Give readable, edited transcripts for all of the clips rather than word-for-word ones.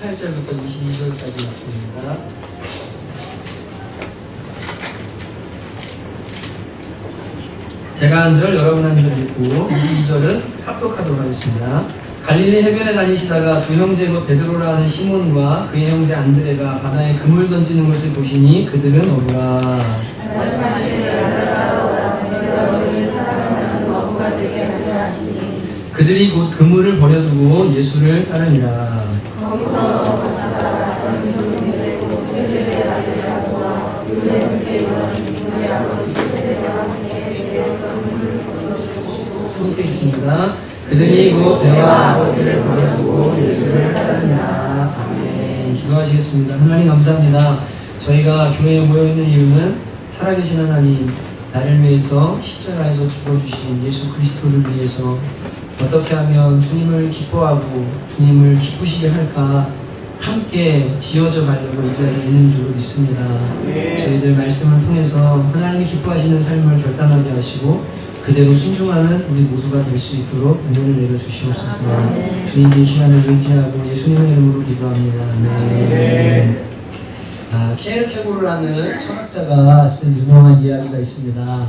18절부터 22절까지 말씀입니다. 제가 한 절, 여러분 한 절 읽고 22절은 합독하도록 하겠습니다. 갈릴리 해변에 다니시다가 두 형제고 베드로라 하는 시몬과 그의 형제 안드레가 바다에 그물 던지는 것을 보시니 그들은 오르라. 그들이 곧 그물을 버려두고 예수를 따르니라. 함께 있습니다. 그들이 곧 배와 아버지를 버려두고 예수를 따르니라. 아멘. 기도하시겠습니다. 하나님 감사합니다. 저희가 교회에 모여있는 이유는 살아계신 하나님, 나를 위해서 십자가에서 죽어주신 예수 그리스도를 위해서 어떻게 하면 주님을 기뻐하고 주님을 기쁘시게 할까 함께 지어져 가려고 이 자리에 있는 줄 믿습니다. 저희들 말씀을 통해서 하나님이 기뻐하시는 삶을 결단하게 하시고 그대로 순종하는 우리 모두가 될 수 있도록 은혜를 내려주시옵소서. 주님의 시간을 의지하고 예수님의 이름으로 기도합니다. 네. 키에르 케고르라는 철학자가 쓴 유명한 이야기가 있습니다.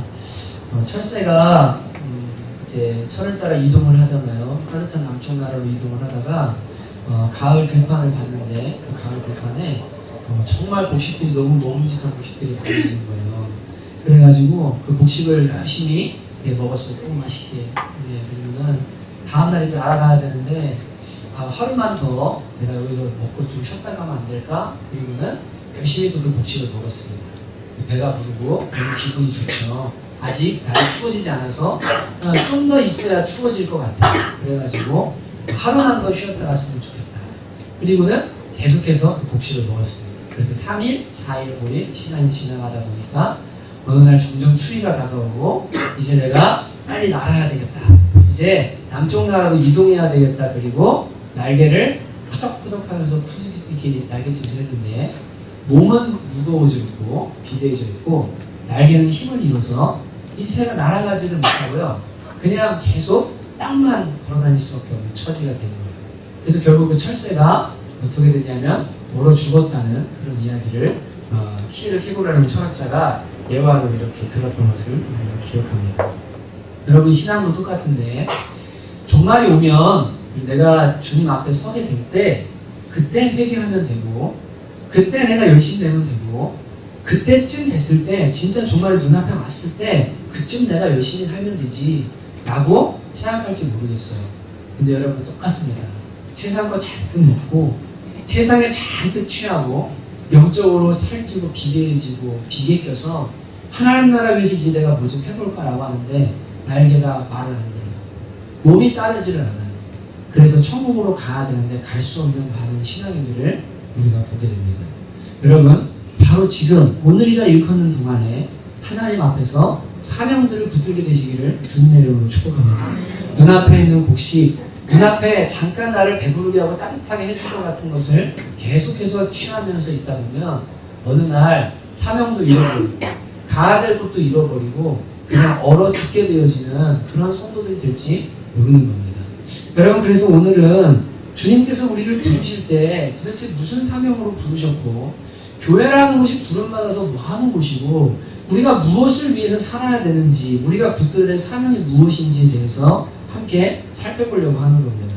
철새가 이제 철을 따라 이동을 하잖아요. 따뜻한 남쪽 나라로 이동을 하다가 가을 들판을 봤는데 그 가을 들판에 정말 곡식들이 너무 먹음직한 곡식들이 많이 있는 거예요. 그래가지고 그 곡식을 열심히 먹었어요. 꼭 맛있게. 그러면 다음날에 날아가야 되는데 하루만 더 내가 여기서 먹고 좀 쉬었다 가면 안 될까? 그리고는 열심히 또 그 곡식을 먹었습니다. 배가 부르고 너무 기분이 좋죠. 아직 날이 추워지지 않아서 좀 더 있어야 추워질 것 같아. 그래가지고 하루만 더 쉬었다 갔으면 좋겠다. 그리고는 계속해서 그 곡식을 먹었습니다. 그렇게 3일, 4일, 5일 시간이 지나가다 보니까 어느 날 점점 추위가 다가오고 이제 내가 빨리 날아야 되겠다. 이제 남쪽 나라로 이동해야 되겠다. 그리고 날개를 푸덕푸덕하면서 푸지끼리 날갯짓을 했는데 몸은 무거워져 있고 비대해져 있고 날개는 힘을 잃어서 이 새가 날아가지를 못하고요. 그냥 계속 땅만 걸어다닐 수밖에 없는 처지가 되는 거예요. 그래서 결국 그 철새가 어떻게 됐냐면 얼어 죽었다는 그런 이야기를 키에르 케고르라는 철학자가 예화로 이렇게 들었던 것을 우리가 기억합니다. 여러분 신앙도 똑같은데 종말이 오면 내가 주님 앞에 서게 될 때 그때 회개하면 되고 그때 내가 열심히 되면 되고 그때쯤 됐을 때 진짜 종말이 눈앞에 왔을 때 그쯤 내가 열심히 살면 되지 라고 생각할지 모르겠어요. 근데 여러분 똑같습니다. 세상 거 잔뜩 먹고 세상에 잔뜩 취하고 영적으로 살찌고 비대해지고 비계 껴서 하나님 나라 위해서 이제 내가 뭐 좀 해볼까라고 하는데 날개가 말을 안 들어요. 몸이 따르지를 않아요. 그래서 천국으로 가야 되는데 갈 수 없는 많은 신앙인들을 우리가 보게 됩니다. 여러분 바로 지금 오늘이라 일컫는 동안에 하나님 앞에서 사명들을 붙들게 되시기를 주님의 이름으로 축복합니다. 눈앞에 있는 곡식, 눈앞에 잠깐 나를 배부르게 하고 따뜻하게 해줄 것 같은 것을 계속해서 취하면서 있다 보면 어느 날 사명도 잃어버리고 가야 될 곳도 잃어버리고 그냥 얼어 죽게 되어지는 그런 성도들이 될지 모르는 겁니다. 여러분 그래서 오늘은 주님께서 우리를 부르실 때 도대체 무슨 사명으로 부르셨고 교회라는 곳이 부름받아서 뭐 하는 곳이고 우리가 무엇을 위해서 살아야 되는지 우리가 붙들어야 될 사명이 무엇인지에 대해서 함께 살펴보려고 하는 겁니다.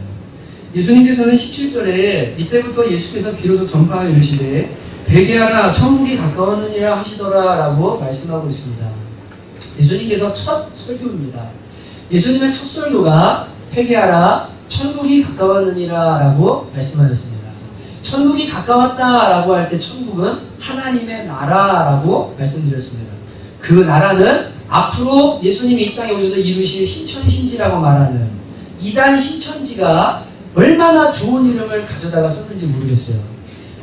예수님께서는 17절에 이때부터 예수께서 비로소 전파하여 이르시되 회개하라 천국이 가까웠느니라 하시더라 라고 말씀하고 있습니다. 예수님께서 첫 설교입니다. 예수님의 첫 설교가 회개하라 천국이 가까웠느니라 라고 말씀하셨습니다. 천국이 가까웠다 라고 할 때 천국은 하나님의 나라라고 말씀드렸습니다. 그 나라는 앞으로 예수님이 이 땅에 오셔서 이루실 신천신지라고 말하는 이단 신천지가 얼마나 좋은 이름을 가져다가 썼는지 모르겠어요.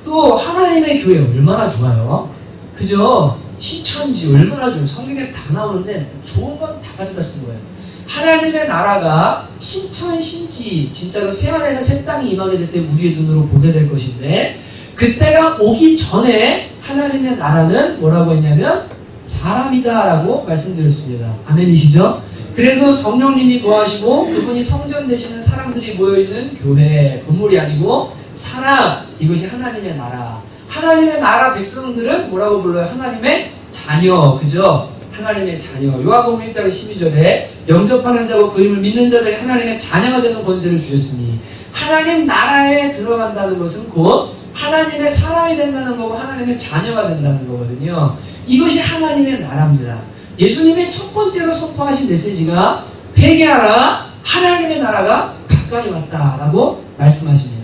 또 하나님의 교회 얼마나 좋아요. 그죠? 신천지 얼마나 좋아요. 성경에 다 나오는데 좋은 건 다 가져다 쓴 거예요. 하나님의 나라가 신천신지 진짜로 새하늘과 새 땅이 임하게 될 때 우리의 눈으로 보게 될 것인데 그때가 오기 전에 하나님의 나라는 뭐라고 했냐면 사람이다 라고 말씀드렸습니다. 아멘이시죠? 그래서 성령님이 거하시고 그분이 성전 되시는 사람들이 모여있는 교회, 건물이 아니고 사람, 이것이 하나님의 나라. 하나님의 나라 백성들은 뭐라고 불러요? 하나님의 자녀, 그죠? 하나님의 자녀. 요한복음 1장 12절에 영접하는 자고 그 이름을 믿는 자들이 하나님의 자녀가 되는 권세를 주셨으니, 하나님 나라에 들어간다는 것은 곧 하나님의 사람이 된다는 거고 하나님의 자녀가 된다는 거거든요. 이것이 하나님의 나라입니다. 예수님이 첫 번째로 선포하신 메시지가 회개하라, 하나님의 나라가 가까이 왔다라고 말씀하십니다.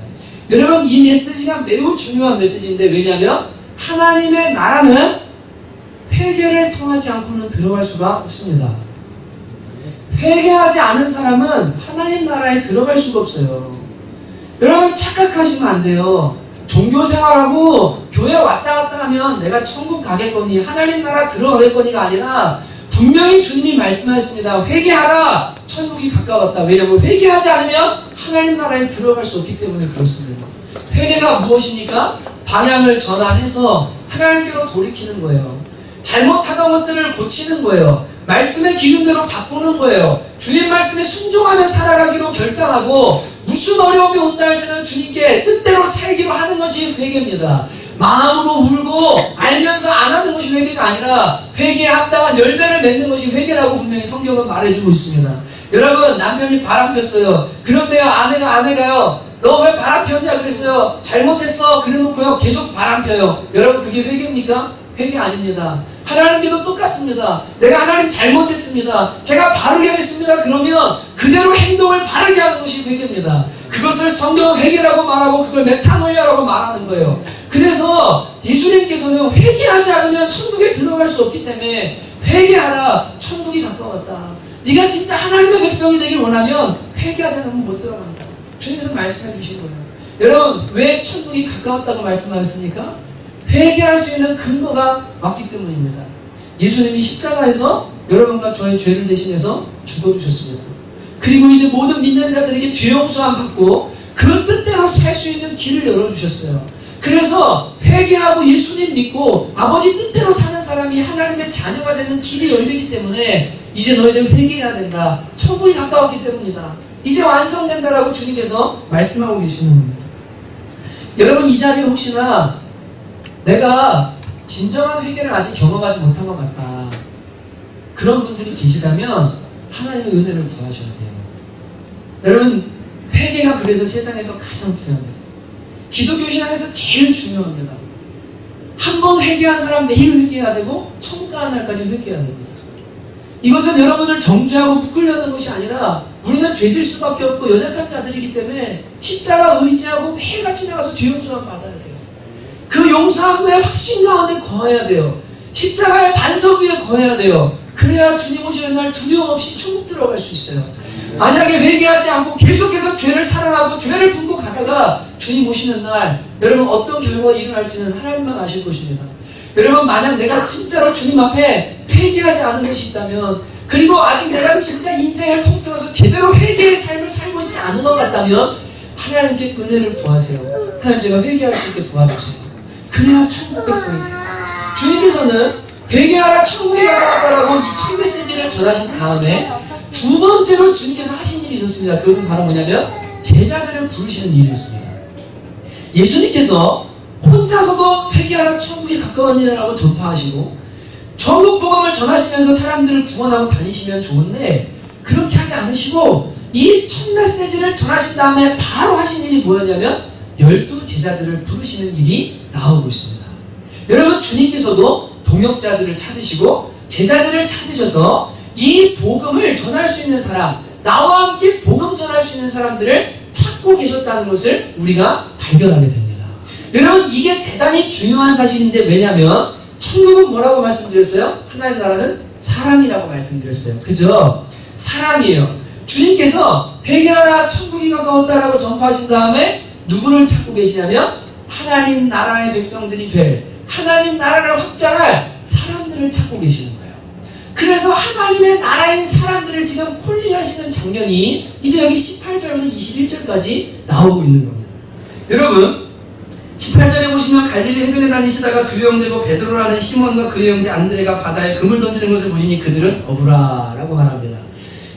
여러분, 이 메시지가 매우 중요한 메시지인데, 왜냐하면 하나님의 나라는 회개를 통하지 않고는 들어갈 수가 없습니다. 회개하지 않은 사람은 하나님 나라에 들어갈 수가 없어요. 여러분, 착각하시면 안 돼요. 종교생활하고 교회 왔다 갔다 하면 내가 천국 가겠거니, 하나님 나라 들어가겠거니가 아니라 분명히 주님이 말씀하셨습니다. 회개하라, 천국이 가까웠다. 왜냐하면 회개하지 않으면 하나님 나라에 들어갈 수 없기 때문에 그렇습니다. 회개가 무엇입니까? 방향을 전환해서 하나님께로 돌이키는 거예요. 잘못하던 것들을 고치는 거예요. 말씀의 기준대로 바꾸는 거예요. 주님 말씀에 순종하며 살아가기로 결단하고, 무슨 어려움이 온다 할지는 주님께 뜻대로 살기로 하는 것이 회개입니다. 마음으로 울고 알면서 안 하는 것이 회개가 아니라, 회개한다가 열매를 맺는 것이 회개라고 분명히 성경은 말해주고 있습니다. 여러분, 남편이 바람 폈어요. 그런데요, 아내가요, 너 왜 바람 폈냐 그랬어요. 잘못했어. 그래놓고요, 계속 바람 펴요. 여러분, 그게 회개입니까? 회개 아닙니다. 하나님께도 똑같습니다. 내가 하나님 잘못했습니다. 제가 바르게 했습니다. 그러면 그대로 행동을 바르게 하는 것이 회개입니다. 그것을 성경은 회개라고 말하고 그걸 메타노이아라고 말하는 거예요. 그래서 예수님께서는 회개하지 않으면 천국에 들어갈 수 없기 때문에 회개하라, 천국이 가까웠다. 네가 진짜 하나님의 백성이 되길 원하면 회개하지 않으면 못 들어간다. 주님께서 말씀해 주신 거예요. 여러분, 왜 천국이 가까웠다고 말씀하셨습니까? 회개할 수 있는 근거가 왔기 때문입니다. 예수님이 십자가에서 여러분과 저의 죄를 대신해서 죽어주셨습니다. 그리고 이제 모든 믿는 자들에게 죄 용서함 받고 그 뜻대로 살 수 있는 길을 열어주셨어요. 그래서 회개하고 예수님 믿고 아버지 뜻대로 사는 사람이 하나님의 자녀가 되는 길이 열리기 때문에 이제 너희들 회개해야 된다. 천국이 가까웠기 때문이다. 이제 완성된다라고 주님께서 말씀하고 계시는 겁니다. 여러분, 이 자리에 혹시나 내가 진정한 회개를 아직 경험하지 못한 것 같다, 그런 분들이 계시다면 하나님의 은혜를 구하셔야 돼요. 여러분, 회개가 그래서 세상에서 가장 중요합니다. 기독교 신앙에서 제일 중요합니다. 한 번 회개한 사람 매일 회개해야 되고 천국 가는 날까지 회개해야 됩니다. 이것은 여러분을 정죄하고 묶으려는 것이 아니라 우리는 죄질 수밖에 없고 연약한 자들이기 때문에 십자가 의지하고 매일같이 나가서 죄 용서함 받아야 돼요. 그 용서함의 확신 가운데 거해야 돼요. 십자가의 반석 위에 거해야 돼요. 그래야 주님 오시는 날 두려움 없이 천국 들어갈 수 있어요. 만약에 회개하지 않고 계속해서 죄를 살아나고 죄를 품고 가다가 주님 오시는 날 여러분 어떤 결과가 일어날지는 하나님만 아실 것입니다. 여러분, 만약 내가 진짜로 주님 앞에 회개하지 않은 것이 있다면, 그리고 아직 내가 진짜 인생을 통틀어서 제대로 회개의 삶을 살고 있지 않은 것 같다면 하나님께 은혜를 구하세요. 하나님, 제가 회개할 수 있게 도와주세요. 그래야 천국 백성이 돼요. 주님께서는 회개하라, 천국에 가까웠다라고 이 첫 메시지를 전하신 다음에 두 번째로 주님께서 하신 일이 있었습니다. 그것은 바로 뭐냐면 제자들을 부르시는 일이었습니다. 예수님께서 혼자서도 회개하라, 천국에 가까웠니라고 전파하시고 전국 복음을 전하시면서 사람들을 구원하고 다니시면 좋은데, 그렇게 하지 않으시고 이 첫 메시지를 전하신 다음에 바로 하신 일이 뭐였냐면 12 제자들을 부르시는 일이 나오고 있습니다. 여러분, 주님께서도 동역자들을 찾으시고 제자들을 찾으셔서 이 복음을 전할 수 있는 사람, 나와 함께 복음 전할 수 있는 사람들을 찾고 계셨다는 것을 우리가 발견하게 됩니다. 여러분, 이게 대단히 중요한 사실인데, 왜냐하면 천국은 뭐라고 말씀드렸어요? 하나님 나라는 사람이라고 말씀드렸어요. 그죠? 사람이에요. 주님께서 회개하라, 천국이 가까웠다라고 전파하신 다음에 누구를 찾고 계시냐면 하나님 나라의 백성들이 될, 하나님 나라를 확장할 사람들을 찾고 계시는 거예요. 그래서 하나님의 나라인 사람들을 지금 콜링하시는 장면이 이제 여기 18절부터 21절까지 나오고 있는 겁니다. 여러분, 18절에 보시면 갈릴리 해변에 다니시다가 두 형제고 베드로라는 시몬과 그의 형제 안드레가 바다에 금을 던지는 것을 보시니 그들은 어부라라고 말합니다.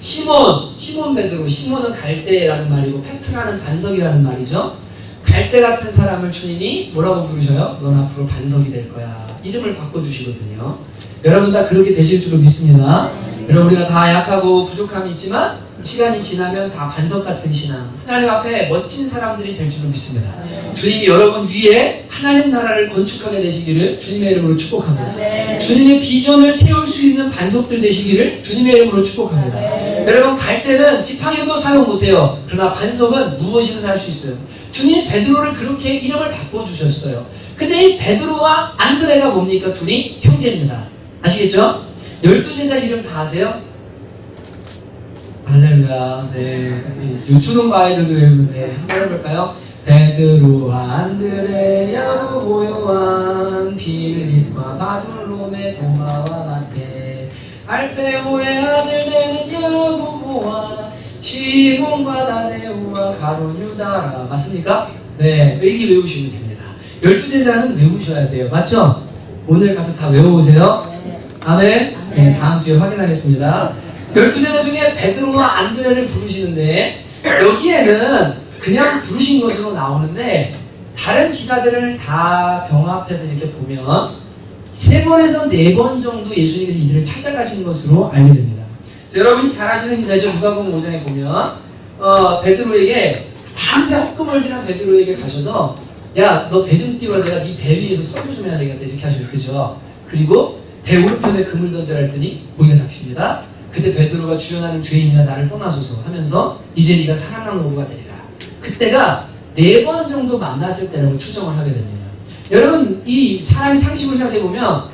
시몬 베드로, 시몬은 갈대라는 말이고 페트라는 반석이라는 말이죠. 갈대 같은 사람을 주님이 뭐라고 부르셔요? 넌 앞으로 반석이 될 거야. 이름을 바꿔주시거든요. 여러분 다 그렇게 되실 줄로 믿습니다. 여러분 우리가 다 약하고 부족함이 있지만 시간이 지나면 다 반석 같은 신앙, 하나님 앞에 멋진 사람들이 될 줄로 믿습니다. 주님이 여러분 위에 하나님 나라를 건축하게 되시기를 주님의 이름으로 축복합니다. 주님의 비전을 세울 수 있는 반석들 되시기를 주님의 이름으로 축복합니다. 여러분 갈대는 지팡이도 사용 못해요. 그러나 반석은 무엇이든 할 수 있어요. 주님이 베드로를 그렇게 이름을 바꿔주셨어요. 근데 이 베드로와 안드레가 뭡니까? 둘이 형제입니다. 아시겠죠? 12제자 이름 다 아세요? 할렐루야. 네. 초등부 아이들도 외우는데 한번 해볼까요? 베드로, 안드레, 야고보, 요한, 빌립과 바돌로메, 도마와 마테, 알페오의 아들 되는 야고보와 시몬과 다데우와 가룟 유다라. 맞습니까? 네. 이렇게 외우시면 됩니다. 12제자는 외우셔야 돼요. 맞죠? 오늘 가서 다 외워오세요. 아멘. 네, 다음 주에 확인하겠습니다. 12제자 중에 베드로와 안드레를 부르시는데 여기에는 그냥 부르신 것으로 나오는데 다른 기사들을 다 병합해서 이렇게 보면 3번에서 4번 정도 예수님께서 이들을 찾아가신 것으로 알게 됩니다. 여러분이 잘 아시는 기사죠. 누가복음 5장에 보면 베드로에게 밤새 헛금을 지난 베드로에게 가셔서 야, 너 배 좀 띄워라. 내가 네 배 위에서 설교 좀 해야 되겠다. 이렇게 하셔요. 그죠? 그리고 배 오른편에 금을 던져라 했더니 고기가 잡힙니다. 그때 베드로가 주연하는 죄인이나 나를 떠나소서 하면서 이제 네가 사랑하는 어부가 되리라. 그때가 4번 정도 만났을 때라고 추정을 하게 됩니다. 여러분 이 사람의 상식으로 생각해보면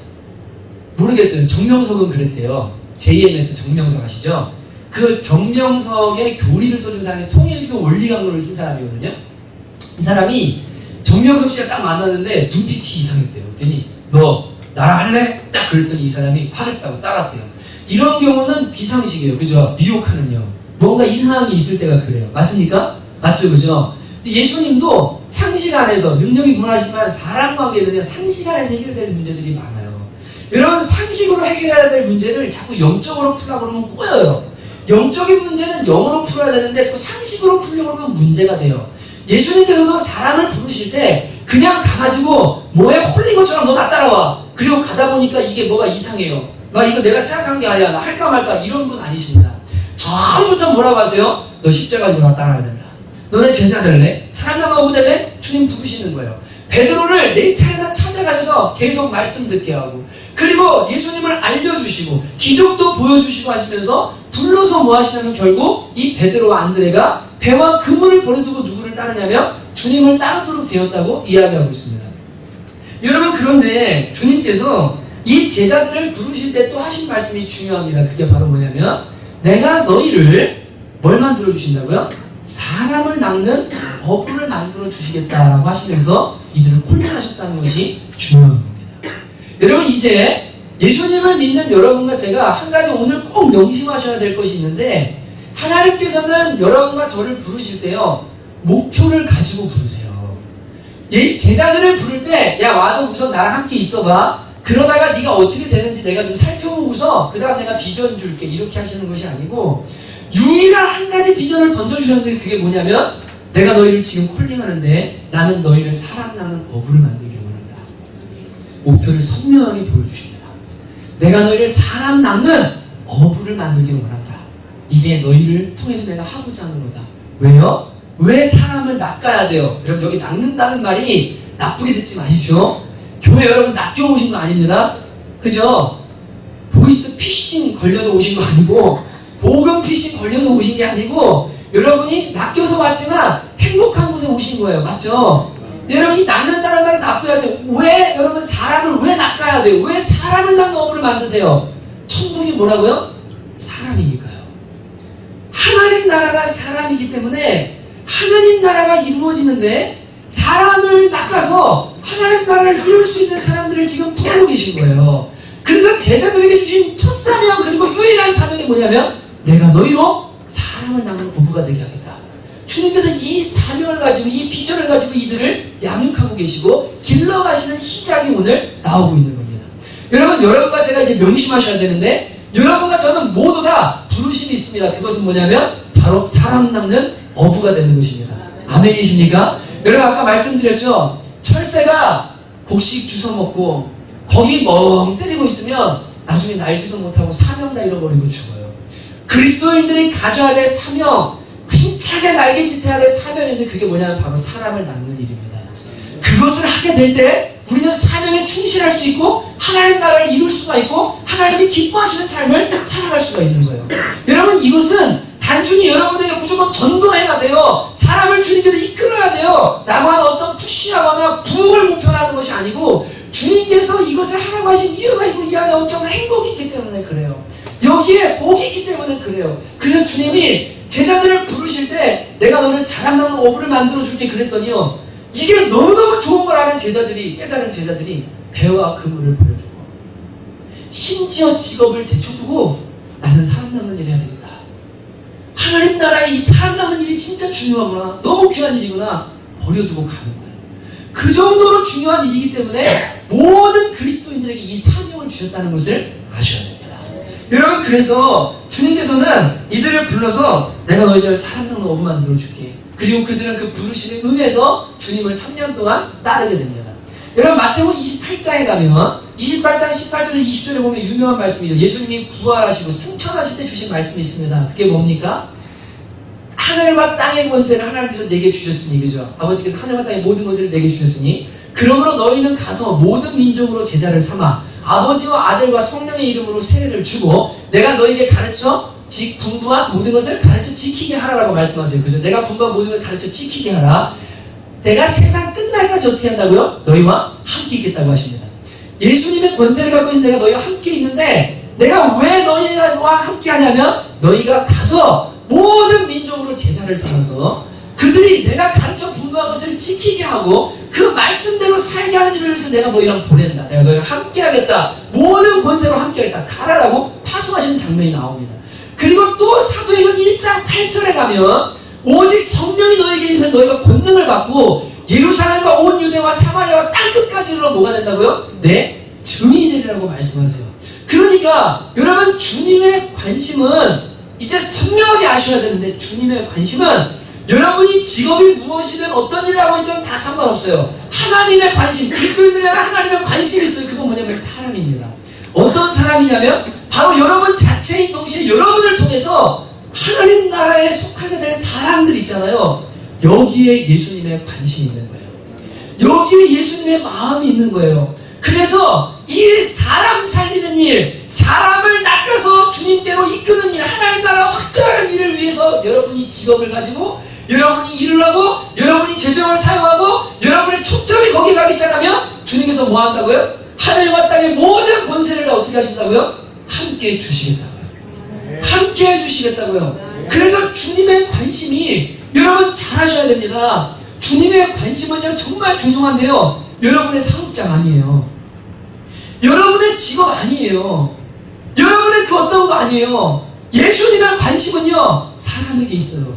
모르겠어요. 정명석은 그랬대요. JMS 정명석 아시죠? 그 정명석의 교리를 써준 사람이 통일교 원리강론을 쓴 사람이거든요. 이 사람이 정명석 씨가 딱 만났는데 눈빛이 이상했대요. 그랬더니 너 나랑 할래? 딱 그랬더니 이 사람이 하겠다고 따랐대요. 이런 경우는 비상식이에요. 그죠? 미혹하는요. 뭔가 이상함이 있을 때가 그래요. 맞습니까? 맞죠? 그죠? 근데 예수님도 상식 안에서 능력이 무한하지만 사람 관계는 상식 안에서 해결될 문제들이 많아요. 여러분 상식으로 해결해야 될 문제를 자꾸 영적으로 풀려고 그러면 꼬여요. 영적인 문제는 영어로 풀어야 되는데 또 상식으로 풀려고 하면 문제가 돼요. 예수님께서도 사람을 부르실 때 그냥 가가지고 뭐에 홀린 것처럼 너 나 따라와. 그리고 가다 보니까 이게 뭐가 이상해요. 막 이거 내가 생각한 게 아니야. 나 할까 말까 이런 분 아니십니다. 처음부터 뭐라고 하세요? 너 십자가 지고 나 따라야 된다. 너네 제자 될래? 사람이랑 어부 될래? 주님 부르시는 거예요. 베드로를 4차례나 찾아가셔서 계속 말씀 듣게 하고 그리고 예수님을 알려주시고 기적도 보여주시고 하시면서 불러서 뭐 하시냐면 결국 이 베드로와 안드레가 배와 그물을 버려두고 누구를 따르냐면 주님을 따르도록 되었다고 이야기하고 있습니다. 여러분 그런데 주님께서 이 제자들을 부르실 때 또 하신 말씀이 중요합니다. 그게 바로 뭐냐면 내가 너희를 뭘 만들어 주신다고요? 사람을 낚는 어부를 만들어 주시겠다라고 하시면서 이들을 콜링하셨다는 것이 중요한 겁니다. 여러분 이제 예수님을 믿는 여러분과 제가 한 가지 오늘 꼭 명심하셔야 될 것이 있는데 하나님께서는 여러분과 저를 부르실 때요 목표를 가지고 부르세요. 제자들을 부를 때 야 와서 우선 나랑 함께 있어봐. 그러다가 네가 어떻게 되는지 내가 좀 살펴보고서 그 다음 내가 비전 줄게 이렇게 하시는 것이 아니고 유일한 한 가지 비전을 던져주셨는데 그게 뭐냐면 내가 너희를 지금 콜링하는데 나는 너희를 사람 낳는 어부를 만들기를 원한다. 목표를 선명하게 보여주십니다. 내가 너희를 사람 낳는 어부를 만들기를 원한다. 이게 너희를 통해서 내가 하고자 하는 거다. 왜요? 왜 사람을 낚아야 돼요? 여러분 여기 낚는다는 말이 나쁘게 듣지 마십시오. 교회 여러분 낚여오신 거 아닙니다. 그죠? 보이스 피싱 걸려서 오신 거 아니고 복음 피싱 걸려서 오신 게 아니고 여러분이 낚여서 왔지만 행복한 곳에 오신 거예요. 맞죠? 여러분이 낚는다는 말은 나쁘야죠. 왜 여러분 사람을 왜 낚아야 돼요? 왜 사람을 낚는 어부를 만드세요? 천국이 뭐라고요? 사람이니까요. 하나님 나라가 사람이기 때문에 하나님 나라가 이루어지는데 사람을 낚아서 하나님 나라를 이룰 수 있는 사람들을 지금 부르고 계신 거예요. 그래서 제자들에게 주신 첫 사명 그리고 유일한 사명이 뭐냐면 내가 너희로 사람을 낚는 어부가 되게 하겠다. 주님께서 이 사명을 가지고 이 비전을 가지고 이들을 양육하고 계시고 길러가시는 시작이 오늘 나오고 있는 겁니다. 여러분과 제가 이제 명심하셔야 되는데 여러분과 저는 모두 다 부르심이 있습니다. 그것은 뭐냐면 바로 사람 낚는 어부가 되는 것입니다. 아멘이십니까? 여러분 아까 말씀드렸죠? 철새가 곡식 주워 먹고 거기 멍 때리고 있으면 나중에 날지도 못하고 사명 다 잃어버리고 죽어요. 그리스도인들이 가져야 될 사명, 힘차게 날개짓해야 될 사명인데 그게 뭐냐면 바로 사람을 낳는 일입니다. 그것을 하게 될 때 우리는 사명에 충실할 수 있고 하나님 나라를 이룰 수가 있고 하나님이 기뻐하시는 삶을 살아갈 수가 있는 거예요. 여러분 이것은 단순히 여러분에게 무조건 전도해야 돼요. 사람을 주님께로 이끌어야 돼요. 라고 하는 어떤 푸시하거나 부흥을 목표로 하는 것이 아니고 주님께서 이것을 하라고 하신 이유가 있고 이 안에 엄청난 행복이 있기 때문에 그래요. 여기에 복이 있기 때문에 그래요. 그래서 주님이 제자들을 부르실 때 내가 너를 사람 낳는 어부를 만들어줄게 그랬더니요. 이게 너무너무 좋은 걸 아는 제자들이, 깨달은 제자들이 배와 그물을 버려주고 심지어 직업을 제쳐두고 나는 사람 낳는 일 해야 되겠다. 하나님 나라의 이 사람 낳는 일이 진짜 중요하구나. 너무 귀한 일이구나. 버려두고 가는 거예요. 그 정도로 중요한 일이기 때문에 모든 그리스도인들에게 이 사명을 주셨다는 것을 아셔야 됩니다. 여러분 그래서 주님께서는 이들을 불러서 내가 너희들 사람 낳는 어부 만들어줄게. 그리고 그들은 그 부르심에 응해서 주님을 3년 동안 따르게 됩니다. 여러분 마태복음 28장에 가면 28장 18절에서 20절에 보면 유명한 말씀이죠. 예수님이 부활하시고 승천하실 때 주신 말씀이 있습니다. 그게 뭡니까? 하늘과 땅의 권세를 하나님께서 내게 주셨으니, 그죠? 아버지께서 하늘과 땅의 모든 권세를 내게 주셨으니 그러므로 너희는 가서 모든 민족으로 제자를 삼아 아버지와 아들과 성령의 이름으로 세례를 주고 내가 너희에게 가르쳐 분부한 모든 것을 가르쳐 지키게 하라라고 말씀하세요. 그죠? 내가 분부한 모든 것을 가르쳐 지키게 하라. 내가 세상 끝날까지 어떻게 한다고요? 너희와 함께 있겠다고 하십니다. 예수님의 권세를 갖고 있는 내가 너희와 함께 있는데 내가 왜 너희와 함께 하냐면 너희가 가서 모든 민족으로 제자를 삼아서 그들이 내가 가르쳐 분부한 것을 지키게 하고 그 말씀대로 살게 하는 일을 위해서 내가 너희랑 보낸다. 내가 너희랑 함께 하겠다. 모든 권세로 함께 하겠다. 가라라고 파송하시는 장면이 나옵니다. 그리고 또 사도행전 1장 8절에 가면 오직 성령이 너에게 있는 너희가 권능을 받고 예루살렘과 온 유대와 사마리아와 땅끝까지 이르러 뭐가 된다고요? 내 증인이 되리라고 말씀하세요. 그러니까 여러분 주님의 관심은 이제 선명하게 아셔야 되는데 주님의 관심은 여러분이 직업이 무엇이든 어떤 일을 하고 있든 다 상관없어요. 하나님의 관심, 그리스도인들에게 하나님의 관심이 있어요. 그건 뭐냐면 사람입니다. 어떤 사람이냐면 바로 여러분 자체인 동시에 여러분을 통해서 하나님 나라에 속하게 될 사람들 있잖아요. 여기에 예수님의 관심이 있는 거예요. 여기에 예수님의 마음이 있는 거예요. 그래서 이 사람 살리는 일, 사람을 낚아서 주님께로 이끄는 일, 하나님 나라 확장하는 일을 위해서 여러분이 직업을 가지고 여러분이 일을 하고 여러분이 재정을 사용하고 여러분의 초점이 거기에 가기 시작하면 주님께서 뭐 한다고요? 하늘과 땅의 모든 권세를 다 어떻게 하신다고요? 함께 해주시겠다고요. 함께 해주시겠다고요. 그래서 주님의 관심이 여러분 잘 하셔야 됩니다. 주님의 관심은요 정말 죄송한데요 여러분의 사업장 아니에요. 여러분의 직업 아니에요. 여러분의 그 어떤 거 아니에요. 예수님의 관심은요 사람에게 있어요.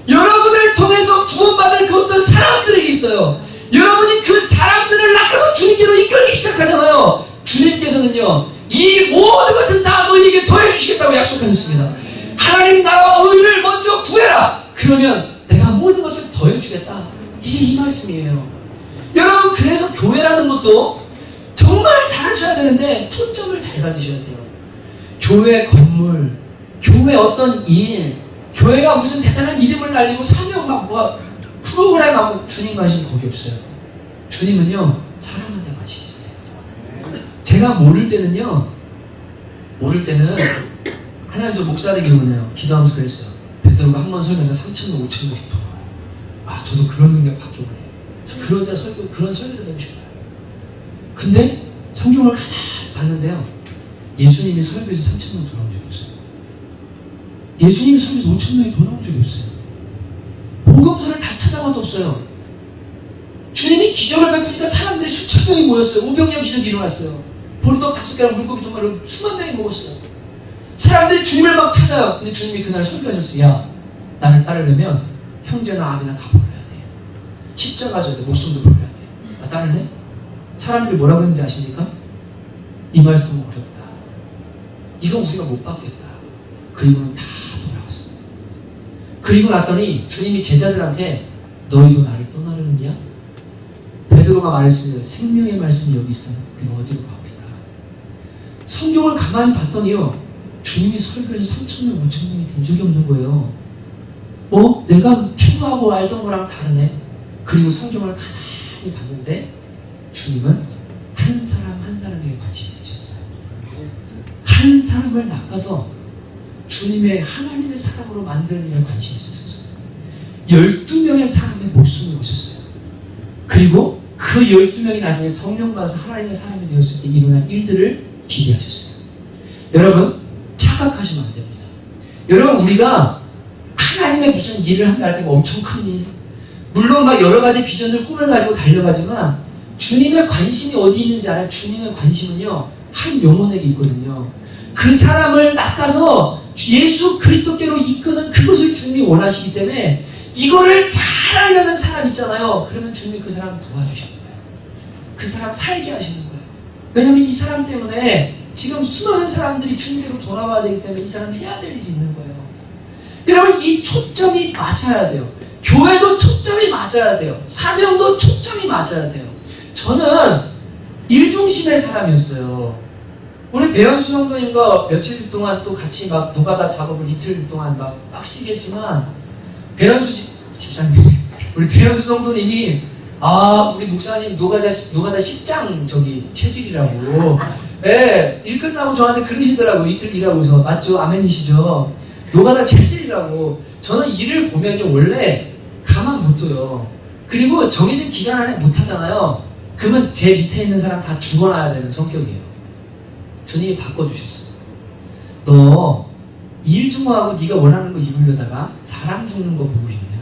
여러분을 통해서 구원받을 그 어떤 사람들에게 있어요. 여러분이 그 사람들을 낚아서 주님께로 이끌기 시작하잖아요. 주님께서는요 이 모든 것은 다 너희에게 더해주시겠다고 약속하셨습니다. 하나님 나라와 의를 먼저 구해라. 그러면 내가 모든 것을 더해주겠다. 이게 이 말씀이에요. 여러분 그래서 교회라는 것도 정말 잘하셔야 되는데 초점을 잘 가지셔야 돼요. 교회 건물, 교회 어떤 일, 교회가 무슨 대단한 이름을 날리고 사명 막 프로그램 하고 주님 관심 거기 없어요. 주님은요 사람한테 관심 있으세요. 제가 모를 때는 하나님 저 목사 되기 원해요. 기도하면서 그랬어요. 베드로가 한 번 설교하면 3,000명 5,000명씩 돌아와요. 아 저도 그런 능력 받기 원해요. 그런 설교도 되고 싶어요. 근데 성경을 가만히 봤는데요 예수님이 설교에서 3,000명 돌아온 적이 없어요. 예수님이 설교에서 5,000명이 돌아온 적이 없어요. 복음서를 다 찾아봐도 없어요. 주님이 기적을 베푸니까 사람들이 수천 명이 모였어요. 오병이어 기적이 일어났어요. 보리떡 5개랑 물고기 2마리를 수만 명이 먹었어요. 사람들이 주님을 막 찾아요. 근데 주님이 그날 설교하셨어요. 야, 나를 따르려면 형제나 아비나 다 버려야 돼. 십자가 져야 돼. 목숨도 버려야 돼. 나 따를래? 사람들이 뭐라고 했는지 아십니까? 이 말씀은 어렵다. 이건 우리가 못 받겠다. 그리고는 다 돌아갔어요. 그리고 났더니 주님이 제자들한테 너희도 나를 떠나려는 베드로가 말했습니다. 생명의 말씀이 여기 있어. 우리가 어디로 가오리까? 성경을 가만히 봤더니요, 주님이 설교해서 3,000명, 5,000명이 된 적이 없는 거예요. 내가 추구하고 알던 거랑 다르네. 그리고 성경을 가만히 봤는데 주님은 한 사람 한 사람에게 관심이 있으셨어요. 한 사람을 낚아서 주님의 하나님의 사람으로 만드는 일에 관심이 있으셨어요. 12명의 사람의 목숨을 거셨어요. 그리고 그 12명이 나중에 성령 받아서 하나님의 사람이 되었을 때 일어난 일들을 기대하셨어요. 여러분, 착각하시면 안 됩니다. 여러분, 우리가 하나님의 무슨 일을 한다 할 때 엄청 큰 일, 물론 막 여러 가지 비전들, 꿈을 가지고 달려가지만 주님의 관심이 어디 있는지 알아요? 주님의 관심은요, 한 영혼에게 있거든요. 그 사람을 낚아서 예수 그리스도께로 이끄는 그것을 주님이 원하시기 때문에 이거를 잘 알려는 사람 있잖아요. 그러면 주님이 그 사람을 도와주시는 거예요. 그 사람 살게 하시는 거예요. 왜냐하면 이 사람 때문에 지금 수많은 사람들이 주님께로 돌아와야 되기 때문에 이 사람이 해야 될 일이 있는 거예요. 여러분, 이 초점이 맞아야 돼요. 교회도 초점이 맞아야 돼요. 사명도 초점이 맞아야 돼요. 저는 일중심의 사람이었어요. 우리 배현수 성도님과 며칠 동안 또 같이 막 노가다 작업을 이틀 동안 막 빡시겠지만, 배현수 집사님, 우리 배현수 성도님이, 우리 목사님 노가다 10장 체질이라고. 네, 일 끝나고 저한테 그러시더라고요. 이틀 일하고서. 맞죠? 아멘이시죠? 노가다 체질이라고. 저는 일을 보면요, 원래 가만 못 둬요. 그리고 정해진 기간 안에 못 하잖아요. 그러면 제 밑에 있는 사람 다 죽어놔야 되는 성격이에요. 주님이 바꿔주셨어요. 너 일 좀 하고 네가 원하는 거 입으려다가 사람 죽는 거 보고 싶냐?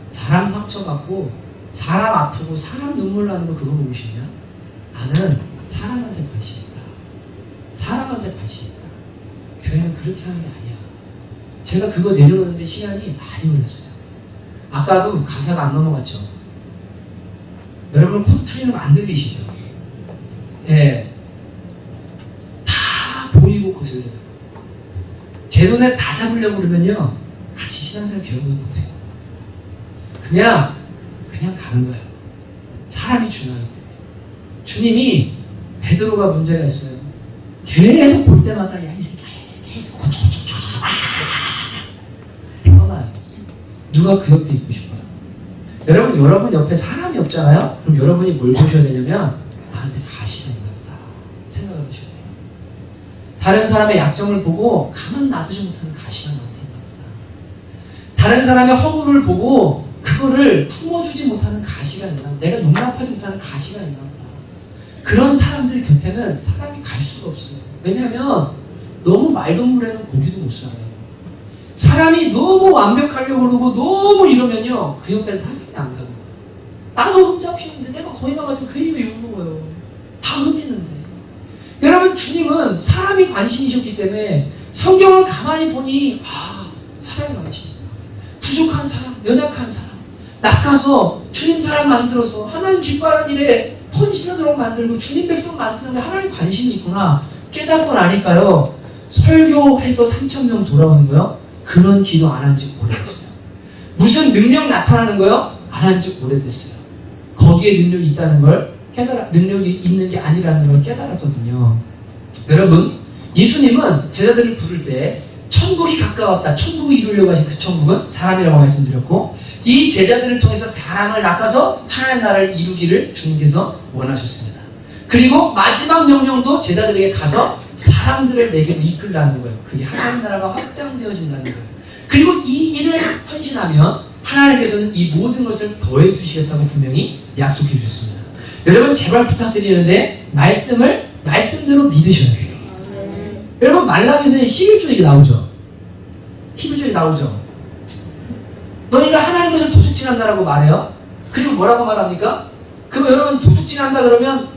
사람 상처받고 사람 아프고 사람 눈물 나는 거 그거 보고 싶냐? 나는 사람한테 관심 있다. 사람한테 관심 있다. 교회는 그렇게 하는 게 아니야. 제가 그거 내려오는데 시간이 많이 걸렸어요. 아까도 가사가 안 넘어갔죠. 여러분 코드 트리는 안 들리시죠? 예. 다 보이고 거슬려요. 제 눈에 다 잡으려고 그러면요, 같이 신앙생활 배우는 못해요. 그냥 가는 거예요. 사람이 중요해요. 주님이 베드로가 문제가 있어요. 계속 볼 때마다 야 이 새끼 계속 떠나요. 누가 그 옆에 있고 싶어요? 여러분 옆에 사람이 없잖아요? 그럼 여러분이 뭘 보셔야 되냐면 나한테 가시가 있나 보다 생각을 하셔야 돼요. 다른 사람의 약점을 보고 가만 놔두지 못하는 가시가 나한테 있나 보다. 다른 사람의 허물을 보고 그거를 품어주지 못하는 가시가 있나 보다. 내가 용납하지 못하는 가시가 있나 보다. 그런 사람들 곁에는 사람이 갈 수가 없어요. 왜냐하면 너무 맑은 물에는 고기도 못 살아요. 사람이 너무 완벽하려고 그러고 너무 이러면요, 그 옆에서 사람이 안 가요. 나도 흠 잡히는데 내가 거기 가가지고 그 입에 욕 먹어요. 다 흠 있는데. 여러분, 주님은 사람이 관심이셨기 때문에 성경을 가만히 보니 사람이 관심이다. 부족한 사람, 연약한 사람 낚아서 주님 사람 만들어서 하나님 기뻐하는 일에 헌신하도록 만들고 주님 백성 만드는 데 하나님 관심이 있구나 깨닫고 나니까요, 설교해서 3,000명 돌아오는 거요, 그런 기도 안 한 지 오래됐어요. 무슨 능력 나타나는 거요? 안 한 지 오래됐어요. 거기에 능력이 있다는 걸 능력이 있는 게 아니라는 걸 깨달았거든요. 여러분, 예수님은 제자들을 부를 때 천국이 가까웠다, 천국을 이루려고 하신 그 천국은 사람이라고 말씀드렸고, 이 제자들을 통해서 사람을 낚아서 하나님 나라를 이루기를 주님께서 원하셨습니다. 그리고 마지막 명령도 제자들에게 가서 사람들을 내게로 이끌라는 거예요. 그게 하나님 나라가 확장되어진다는 거예요. 그리고 이 일을 헌신하면 하나님께서는 이 모든 것을 더해 주시겠다고 분명히 약속해 주셨습니다. 여러분, 제발 부탁드리는데 말씀을 말씀대로 믿으셔야 돼요. 여러분, 말라기서에 11조에 나오죠. 11조에 나오죠. 너희가 하나님 것을 도둑질한다라고 말해요. 그리고 뭐라고 말합니까? 그럼 여러분, 도둑질한다 그러면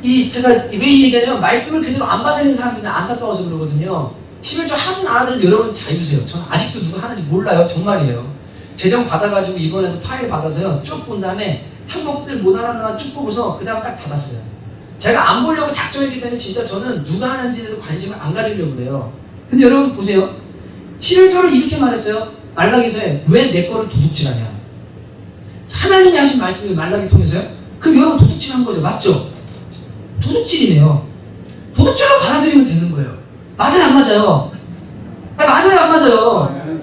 제가 왜 이 얘기하냐면 말씀을 그대로 안 받아들이는 사람들이 안타까워서 그러거든요. 11조 하든 안 하든 여러분 자유세요. 저는 아직도 누가 하는지 몰라요. 정말이에요. 재정 받아가지고 이번에도 파일 받아서요, 쭉 본 다음에 항목들 못 알아듣는 쭉 보고서 그 다음 딱 닫았어요. 제가 안 보려고 작정했기 때문에 진짜 저는 누가 하는지에 대해서 관심을 안 가지려고 그래요. 근데 여러분 보세요. 11조를 이렇게 말했어요. 말라기서에 왜 내 거를 도둑질하냐. 하나님이 하신 말씀을 말라기 통해서요? 그럼 여러분 도둑질한 거죠. 맞죠? 도둑질이네요. 도둑질로 받아들이면 되는 거예요. 맞아요, 안 맞아요? 맞아요, 안 맞아요?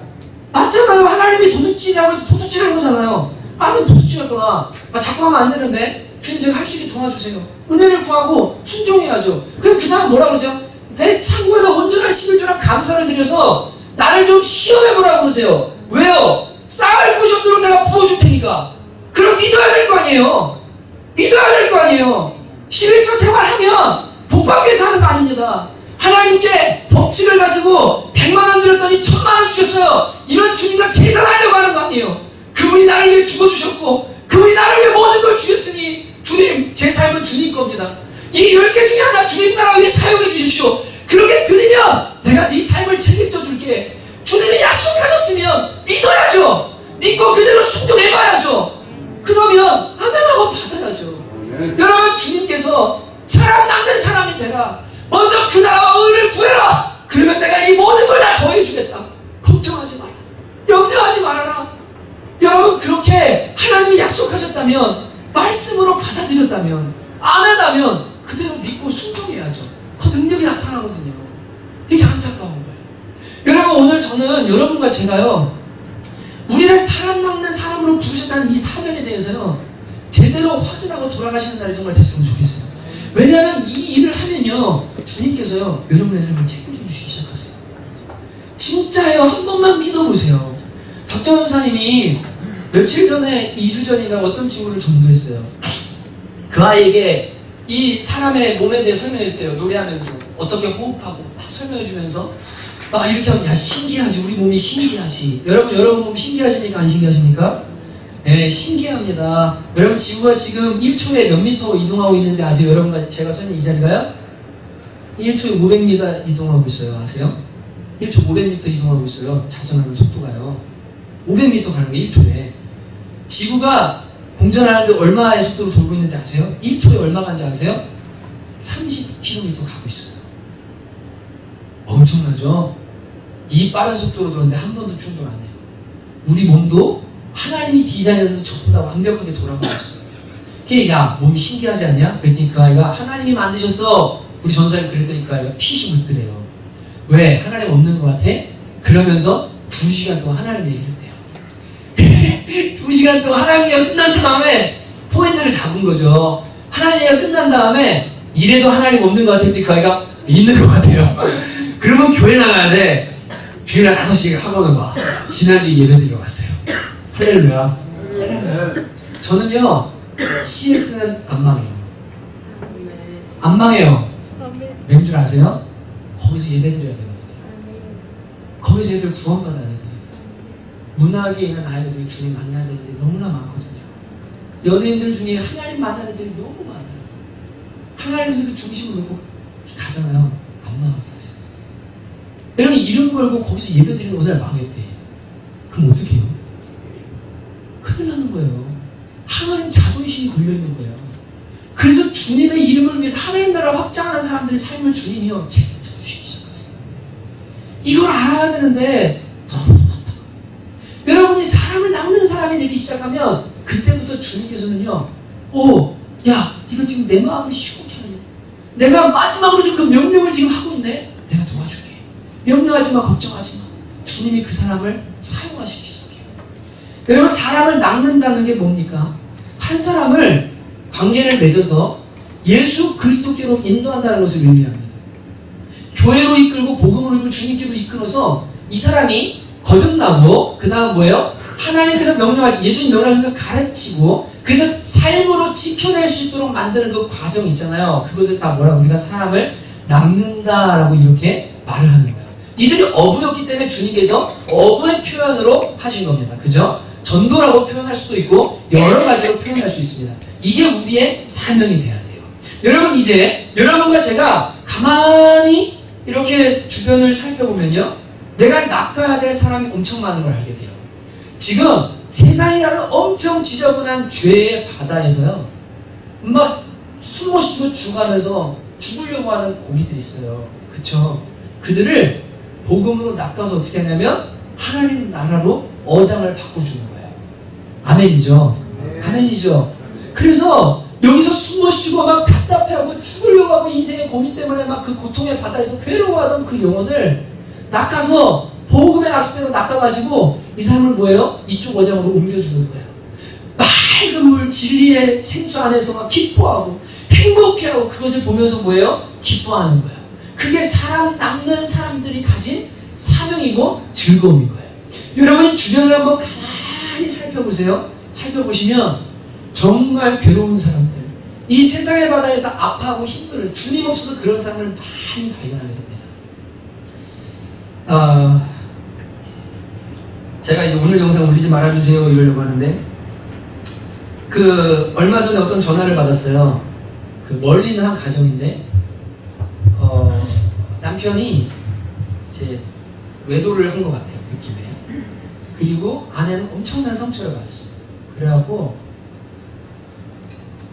맞잖아요. 하나님이 도둑질이라고 해서 도둑질한 거잖아요. 나는 도둑질했구나. 자꾸 하면 안 되는데 주님 제가 할 수 있게 도와주세요. 은혜를 구하고 순종해야죠. 그럼 그 다음 뭐라 그러세요? 내 창고에서 온전한 11조랑 감사를 드려서 나를 좀 시험해보라고 그러세요. 왜요? 쌓을 곳이 없도록 내가 부어줄 테니까. 그럼 믿어야 될 거 아니에요. 믿어야 될 거 아니에요. 11조 생활하면 복받기 위해서 하는 거 아닙니다. 하나님께 법칙을 가지고 100만원 드렸더니 1000만원 주셨어요. 이런 주님과 계산하려고 하는 거 아니에요. 그분이 나를 위해 죽어주셨고 그분이 나를 위해 모든 걸 주셨으니 주님, 제 삶은 주님 겁니다. 이 10개 중에 하나 주님 나라 위해 사용해 주십시오. 그렇게 드리면 내가 네 삶을 책임져 줄게. 주님이 약속하셨으면 믿어야죠. 믿고 그대로 순종해봐야죠. 그러면 아멘하고 받아야죠. 여러분, 주님께서 사람 낚는 사람이 되라. 먼저 그 나라와 의를 구해라. 그러면 내가 이 모든 걸 다 더해주겠다. 걱정하지 마라. 염려하지 말아라. 여러분, 그렇게 하나님이 약속하셨다면, 말씀으로 받아들였다면, 아멘하면 그대로 믿고 순종해야죠. 그 능력이 나타나거든요. 이게 안타까운 거예요. 여러분, 오늘 저는 여러분과 제가요, 우리를 사람 낚는 사람으로 부르셨다는 이 사명에 대해서요, 제대로 확인하고 돌아가시는 날이 정말 됐으면 좋겠어요. 왜냐하면 이 일을 하면요, 주님께서요, 여러분의 삶을 책임져 주시기 시작하세요. 진짜예요. 한 번만 믿어보세요. 박정훈사님이 며칠 전에, 2주 전인가 어떤 친구를 전도했어요. 그 아이에게 이 사람의 몸에 대해 설명했대요. 노래하면서 어떻게 호흡하고 막 설명해주면서 막 이렇게 하면, 야, 신기하지. 우리 몸이 신기하지. 여러분 몸 신기하십니까? 안 신기하십니까? 네, 신기합니다. 여러분, 지구가 지금 1초에 몇 미터 이동하고 있는지 아세요? 여러분과 제가 서 있는 이 자리가요? 1초에 500m 이동하고 있어요. 아세요? 1초 500m 이동하고 있어요. 자전하는 속도가요. 500m 가는 거예요. 1초에. 지구가 공전하는데 얼마의 속도로 돌고 있는지 아세요? 1초에 얼마 간지 아세요? 30km 가고 있어요. 엄청나죠? 이 빠른 속도로 도는데 한 번도 충돌 안 해요. 우리 몸도 하나님이 디자인해서 전부 다 완벽하게 돌아가고 있어요. 그게, 야, 몸이 신기하지 않냐? 그랬더니 그 아이가, 하나님이 만드셨어. 우리 전사님 그랬더니 그 아이가 피식 웃더래요. 왜? 하나님 없는 것 같아? 그러면서 2시간 동안 하나님 얘기를 해요. 2시간 동안 하나님 얘기가 끝난 다음에 포인트를 잡은 거죠. 하나님 얘기가 끝난 다음에 이래도 하나님 없는 것 같았더니 그 아이가 있는 것 같아요. 그러면 교회 나가야 돼. 주일날 5시에 학원을 와. 지난주에 예배 드리러 왔어요. 할렐루야. 저는요, CS는 안 망해요. 안 망해요. 왠 줄 아세요? 거기서 예배 드려야 되거든요. 거기서 애들 구원받아야 돼요. 문학에 있는 아이들이 주님 만나야 되는 게 너무나 많거든요. 연예인들 중에 하나님 만나는 애들이 너무 많아요. 하나님에서 그 중심을 놓고 가잖아요. 안 망하게 하세요. 여러분, 이름 걸고 거기서 예배 드리는 오늘 망했대. 그럼 어떻게 해요? 큰일 나는 거예요. 하나님 자존심이 걸려있는 거예요. 그래서 주님의 이름을 위해서 하나님 나라를 확장하는 사람들의 삶을 주님이요, 책임져 주시기 시작하세요. 이걸 알아야 되는데 너무 많다. 여러분이 사람을 낚는 사람이 되기 시작하면 그때부터 주님께서는요, 오, 야, 이거 지금 내 마음을 시원케 하냐. 내가 마지막으로 좀 그 명령을 지금 하고 있네. 내가 도와줄게. 염려하지 마, 걱정하지 마. 주님이 그 사람을 사용하시기 시작해요. 여러분, 사람을 낚는다는 게 뭡니까? 한 사람을 관계를 맺어서 예수 그리스도께로 인도한다는 것을 의미합니다. 교회로 이끌고 복음으로 이끌고 주님께로 이끌어서 이 사람이 거듭나고, 그 다음 뭐예요? 하나님께서 명령하신, 예수님 명령하신 걸 가르치고, 그래서 삶으로 지켜낼 수 있도록 만드는 그 과정 있잖아요. 그것을 다 뭐라고, 우리가 사람을 낚는다라고 이렇게 말을 하는 거예요. 이들이 어부였기 때문에 주님께서 어부의 표현으로 하신 겁니다. 그죠? 전도라고 표현할 수도 있고 여러 가지로 표현할 수 있습니다. 이게 우리의 사명이 돼야 돼요. 여러분, 이제 여러분과 제가 가만히 이렇게 주변을 살펴보면요, 내가 낚아야 될 사람이 엄청 많은 걸 알게 돼요. 지금 세상이라는 엄청 지저분한 죄의 바다에서요, 막 숨 못 쉬고 죽어가면서 죽으려고 하는 고기들이 있어요. 그쵸? 그들을 복음으로 낚아서 어떻게 하냐면 하나님 나라로 어장을 바꿔주는 거예요. 아멘이죠? 아멘이죠. 그래서 여기서 숨 못 쉬고 막 답답해하고 죽으려고 하고 인생의 고민 때문에 막 그 고통의 바다에서 괴로워하던 그 영혼을 낚아서 복음의 낚싯대로 낚아가지고 이 사람을 뭐예요? 이쪽 어장으로 옮겨주는 거예요. 맑은 물 진리의 생수 안에서 막 기뻐하고 행복해하고 그것을 보면서 뭐예요? 기뻐하는 거예요. 그게 사람 낚는 사람들이 가진 사명이고 즐거움인 거예요. 여러분이 주변을 한번 가만히 살펴보세요. 살펴보시면 정말 괴로운 사람들, 이 세상의 바다에서 아파하고 힘들어요. 주님 없어도 그런 사람을 많이 발견하게 됩니다. 제가 이제 오늘 영상 올리지 말아주세요 이러려고 하는데, 얼마 전에 어떤 전화를 받았어요. 멀리 있는 한 가정인데, 남편이 이제 외도를 한 것 같아요, 느낌에. 그리고 아내는 엄청난 상처를 받았어요. 그래갖고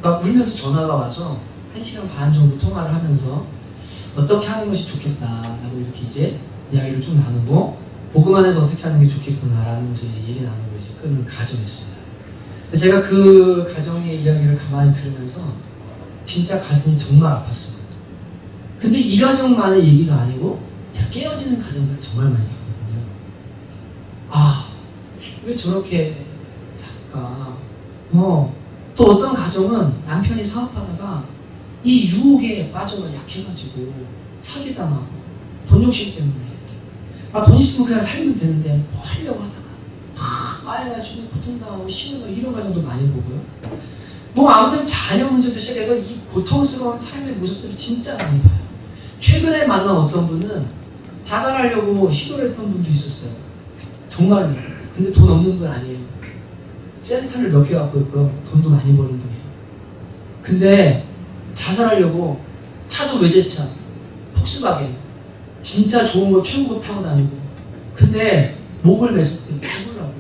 막 울면서 전화가 와서 1시간 반 정도 통화를 하면서 어떻게 하는 것이 좋겠다라고 이렇게 이제 이야기를 좀 나누고, 복음 안에서 어떻게 하는 게 좋겠구나라는 것을 이제 얘기 나누고 이제 끊는 가정이었습니다. 제가 그 가정의 이야기를 가만히 들으면서 진짜 가슴이 정말 아팠어요. 근데 이 가정만의 얘기가 아니고 제가 깨어지는 가정들을 정말 많이 봤거든요. 왜 저렇게 살까? 또 어떤 가정은 남편이 사업하다가 이 유혹에 빠져가 약해가지고 사기당하고 돈 욕심 때문에 돈 있으면 그냥 살면 되는데 뭐 하려고 하다가 아예가지고 고통당하고 신음을 이런 가정도 많이 보고요. 뭐 아무튼 자녀 문제도 시작해서 이 고통스러운 삶의 모습들을 진짜 많이 봐요. 최근에 만난 어떤 분은 자살하려고 시도를 했던 분도 있었어요. 정말로. 근데 돈 없는 분 아니에요. 센터를 몇 개 갖고 있고요. 돈도 많이 버는 분이에요. 근데 자살하려고 차도 외제차, 폭스바겐, 진짜 좋은 거 최고 거 타고 다니고, 근데 목을 맸을 때 죽으려고.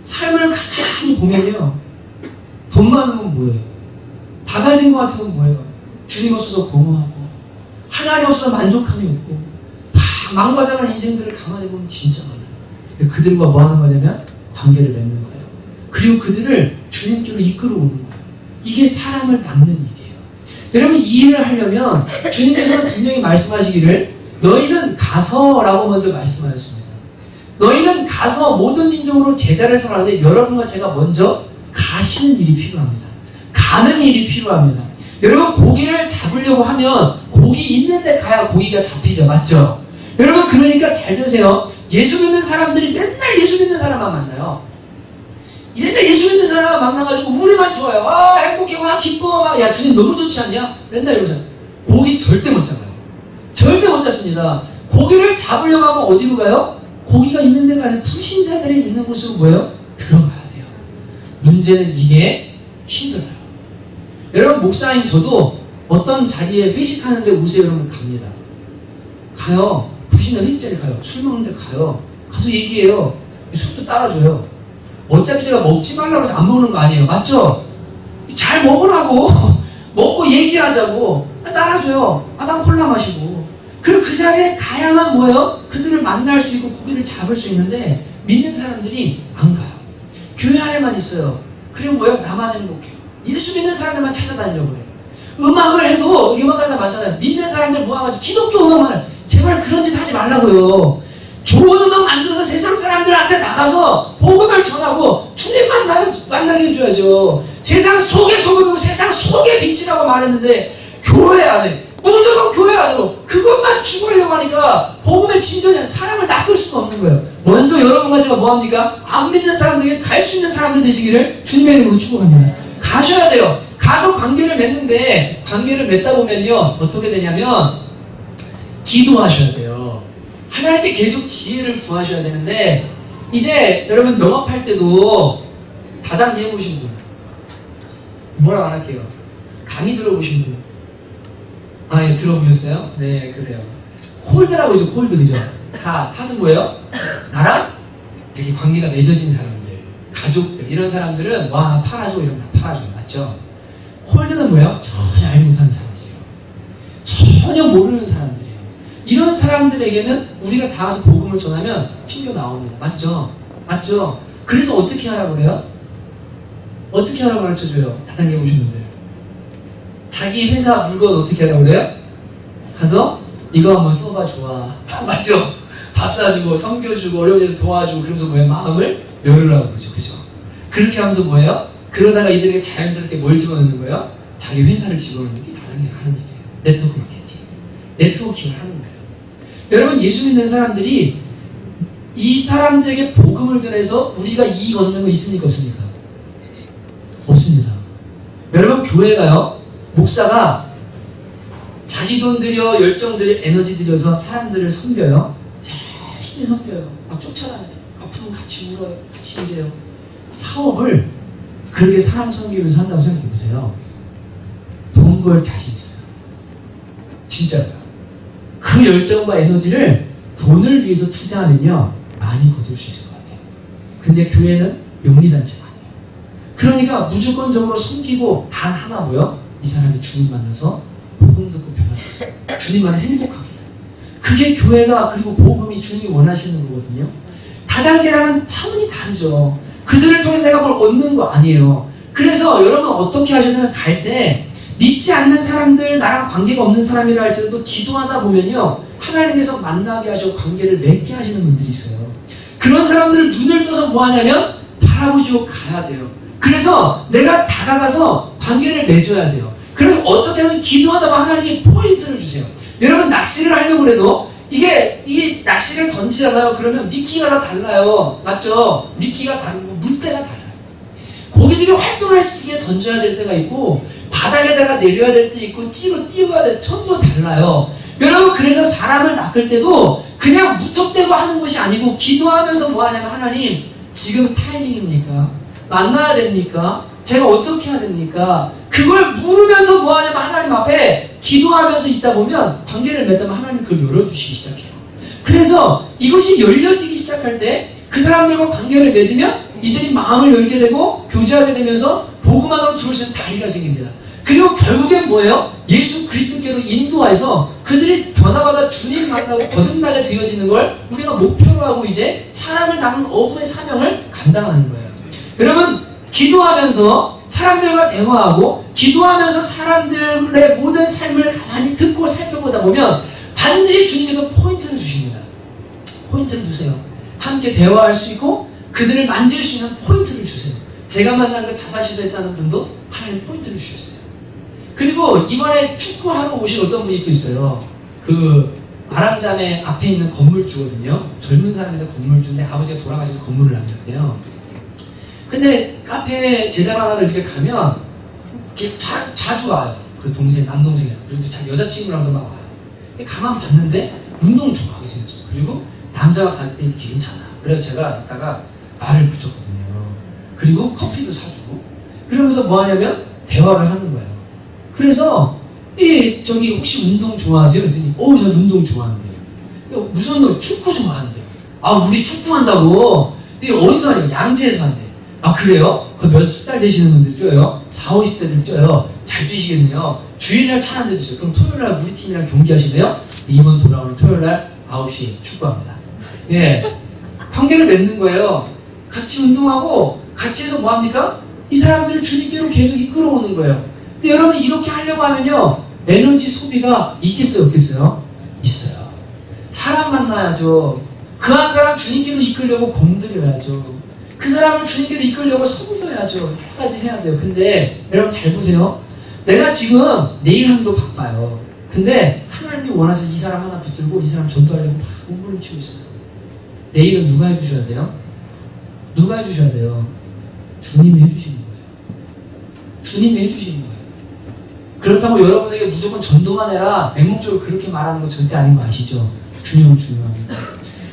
삶을 가만히 보면요, 돈 많으면 뭐예요? 다 가진 것 같으면 뭐예요? 주님 없어서 공허하고 하나님 없어서 만족함이 없고 망가져가는 인생들을 가만히 보면 진짜 많아요. 근데 그들과 뭐 하는 거냐면 관계를 맺는 거예요. 그리고 그들을 주님께로 이끌어오는 거예요. 이게 사람을 낚는 일이에요. 여러분, 이 일을 하려면 주님께서는 분명히 말씀하시기를 너희는 가서라고 먼저 말씀하셨습니다. 너희는 가서 모든 민족으로 제자를 삼으라는데, 여러분과 제가 먼저 가시는 일이 필요합니다. 가는 일이 필요합니다. 여러분, 고기를 잡으려고 하면 고기 있는 데 가야 고기가 잡히죠. 맞죠? 여러분, 그러니까 잘 되세요. 예수 믿는 사람들이 맨날 예수 믿는 사람만 만나요. 맨날 예수 믿는 사람만 만나가지고 우리만 좋아요. 행복해, 기뻐, 야 주님 너무 좋지 않냐? 맨날 이러잖아. 고기 절대 못 잡아요. 절대 못 잡습니다. 고기를 잡으려고 하면 어디로 가요? 고기가 있는 데가 아니라 불신자들이 있는 곳으로 뭐예요? 들어가야 돼요. 문제는 이게 힘들어요. 여러분, 목사인 저도 어떤 자리에 회식하는데 오세요 이러면 갑니다. 가요. 부신의 회식자리 가요. 술 먹는데 가요. 가서 얘기해요. 술도 따라줘요. 어차피 제가 먹지 말라고 해서 안 먹는 거 아니에요. 맞죠? 잘 먹으라고. 먹고 얘기하자고. 따라줘요. 난 콜라 마시고. 그리고 그 자리에 가야만 뭐예요? 그들을 만날 수 있고 고기를 잡을 수 있는데, 믿는 사람들이 안 가요. 교회 안에만 있어요. 그리고 뭐예요? 나만 행복해요. 예수 믿는 사람들만 찾아다니려고 해요. 음악을 해도 음악하는 사람 많잖아요. 믿는 사람들 모아가지고 기독교 음악만 해요. 제발 그런 짓 하지 말라고요. 좋은 음악 만들어서 세상 사람들한테 나가서 복음을 전하고 주님 만나게 해줘야죠. 세상 속의 소금이고 세상 속의 빛이라고 말했는데, 교회 안에 무조건 교회 안으로 그것만 죽으려고 하니까 복음의 진전이 사람을 낚을 수가 없는 거예요. 먼저 여러분과 제가 뭐합니까? 안 믿는 사람들에게 갈 수 있는 사람들 되시기를 주님의 이름으로 축복합니다. 가셔야 돼요. 가서 관계를 맺는데, 관계를 맺다 보면요 어떻게 되냐면 기도하셔야 돼요. 하나님께 계속 지혜를 구하셔야 되는데, 이제 여러분 영업할 때도 다단계 해보신 분, 뭐라고 안 할게요. 강의 들어보신 분, 예, 들어보셨어요? 네, 그래요. 홀드라고 그러죠. 홀드, 그죠? 핫은 뭐예요? 나랑 이렇게 관계가 맺어진 사람들, 가족들, 이런 사람들은 나 팔아줘, 이러면 다 팔아줘. 맞죠? 홀드는 뭐예요? 전혀 알지 못하는 사람들이에요. 전혀 모르는 사람들이에요. 이런 사람들에게는 우리가 다 가서 복음을 전하면 튕겨 나옵니다. 맞죠? 맞죠? 그래서 어떻게 하라고 그래요? 어떻게 하라고 가르쳐줘요? 다단계 보시는데 자기 회사 물건 어떻게 하라고 그래요? 가서 이거 한번 써봐 좋아. 맞죠? 밥 사주고 섬겨주고 어려운 일 도와주고 그러면서 뭐예요? 마음을 열으라고 그러죠. 그죠? 그렇게 하면서 뭐예요? 그러다가 이들에게 자연스럽게 뭘 집어넣는 거예요? 자기 회사를 집어넣는 게 다단계가 하는 얘기예요. 네트워크 마케팅. 네트워킹을 하는 거예요. 여러분 예수 믿는 사람들이 이 사람들에게 복음을 전해서 우리가 이익 얻는 거 있습니까? 없습니까? 없습니다. 여러분 교회가요. 목사가 자기 돈 들여 열정 들여 에너지 들여서 사람들을 섬겨요. 열심히 섬겨요. 막 쫓아다녀요. 아프면 같이 울어요. 같이 일해요. 사업을 그렇게 사람 섬기면서 한다고 생각해 보세요. 돈 벌 자신 있어요. 진짜로요. 그 열정과 에너지를 돈을 위해서 투자하면요 많이 거둘 수 있을 것 같아요. 근데 교회는 영리단체가 아니에요. 그러니까 무조건적으로 섬기고 단 하나 뭐요? 이 사람이 주님 만나서 복음 듣고 변화됐어요. 주님만을 행복하게. 그게 교회가 그리고 복음이 주님이 원하시는 거거든요. 다단계랑은 차원이 다르죠. 그들을 통해서 내가 뭘 얻는 거 아니에요. 그래서 여러분 어떻게 하시냐면 갈 때 믿지 않는 사람들, 나랑 관계가 없는 사람이라 할지라도 기도하다 보면요 하나님께서 만나게 하시고 관계를 맺게 하시는 분들이 있어요. 그런 사람들을 눈을 떠서 뭐 하냐면 바라보시고 가야 돼요. 그래서 내가 다가가서 관계를 맺어야 돼요. 그럼 어떻게 하면 기도하다 보면 하나님이 포인트를 주세요. 여러분 낚시를 하려고 해도 이게 낚시를 던지잖아요. 그러면 미끼가 다 달라요. 맞죠? 미끼가 다르고 물때가 달라요. 고기들이 활동할 시기에 던져야 될 때가 있고 바닥에다가 내려야 될 때 있고 찌로 띄워야 될 때 전부 달라요. 여러분 그래서 사람을 낚을 때도 그냥 무턱대고 하는 것이 아니고 기도하면서 뭐 하냐면 하나님 지금 타이밍입니까? 만나야 됩니까? 제가 어떻게 해야 됩니까? 그걸 물으면서 뭐 하냐면 하나님 앞에 기도하면서 있다 보면 관계를 맺다면 하나님 그걸 열어주시기 시작해요. 그래서 이것이 열려지기 시작할 때 그 사람들과 관계를 맺으면 이들이 마음을 열게 되고 교제하게 되면서 복음 안으로 들어올 수 있는 다리가 생깁니다. 그리고 결국엔 뭐예요? 예수 그리스도께로 인도해서 그들이 변화받아 주님 만나고 거듭나게 되어지는 걸 우리가 목표로 하고 이제 사람을 낳는 어부의 사명을 감당하는 거예요. 여러분 기도하면서 사람들과 대화하고 기도하면서 사람들의 모든 삶을 가만히 듣고 살펴보다 보면 반드시 주님께서 포인트를 주십니다. 포인트를 주세요. 함께 대화할 수 있고 그들을 만질 수 있는 포인트를 주세요. 제가 만난 그 자살시도했다는 분도 하나님 포인트를 주셨어요. 그리고 이번에 축구하러 오신 어떤 분이 또 있어요. 그 아랑잠에 앞에 있는 건물주거든요. 젊은 사람인데 건물주인데 아버지가 돌아가셔서 건물을 남겼대요. 근데 카페 제작 하나를 이렇게 가면 이렇게 자주 와요. 그 동생, 남동생이랑. 그리고 자기 여자친구랑도 막 와요. 가만 봤는데 운동 좋아하게 생겼어. 그리고 남자가 갈 때 괜찮아. 그래서 제가 이따가 말을 붙였거든요. 그리고 커피도 사주고. 그러면서 뭐 하냐면 대화를 하는 거예요. 그래서 저기 혹시 운동 좋아하세요? 그랬더니 저 운동 좋아하는데요. 무슨 운동? 축구 좋아하는데요. 아 우리 축구한다고. 근데 어디서 하냐면 양재에서 한대. 아 그래요? 그 몇 살 되시는 분들 뛰어요? 40, 50대들 뛰어요. 잘 뛰시겠네요. 주일날 차 한 대 주세요. 그럼 토요일날 우리 팀이랑 경기하시네요? 이번 돌아오는 토요일날 9시 축구합니다. 예, 관계를 맺는 거예요. 같이 운동하고 같이 해서 뭐합니까? 이 사람들을 주님께로 계속 이끌어오는 거예요. 근데 여러분 이렇게 하려고 하면요 에너지 소비가 있겠어요 없겠어요? 있어요. 사람 만나야죠. 그 한 사람 주님께로 이끌려고 공들여야죠. 그 사람을 주님께로 이끌려고 섬겨야죠. 여러 가지 해야 돼요. 근데 여러분 잘 보세요. 내가 지금 내일 하기도 바빠요. 근데 하나님이 원하셔서 이 사람 하나 붙들고 이 사람 전도하려고 막 몸부림치고 있어요. 내일은 누가 해주셔야 돼요? 누가 해주셔야 돼요? 주님이 해주시는 거예요. 주님이 해주시는 거예요. 그렇다고 여러분에게 무조건 전도만 해라 맹목적으로 그렇게 말하는 거 절대 아닌 거 아시죠? 주님은 중요합니다.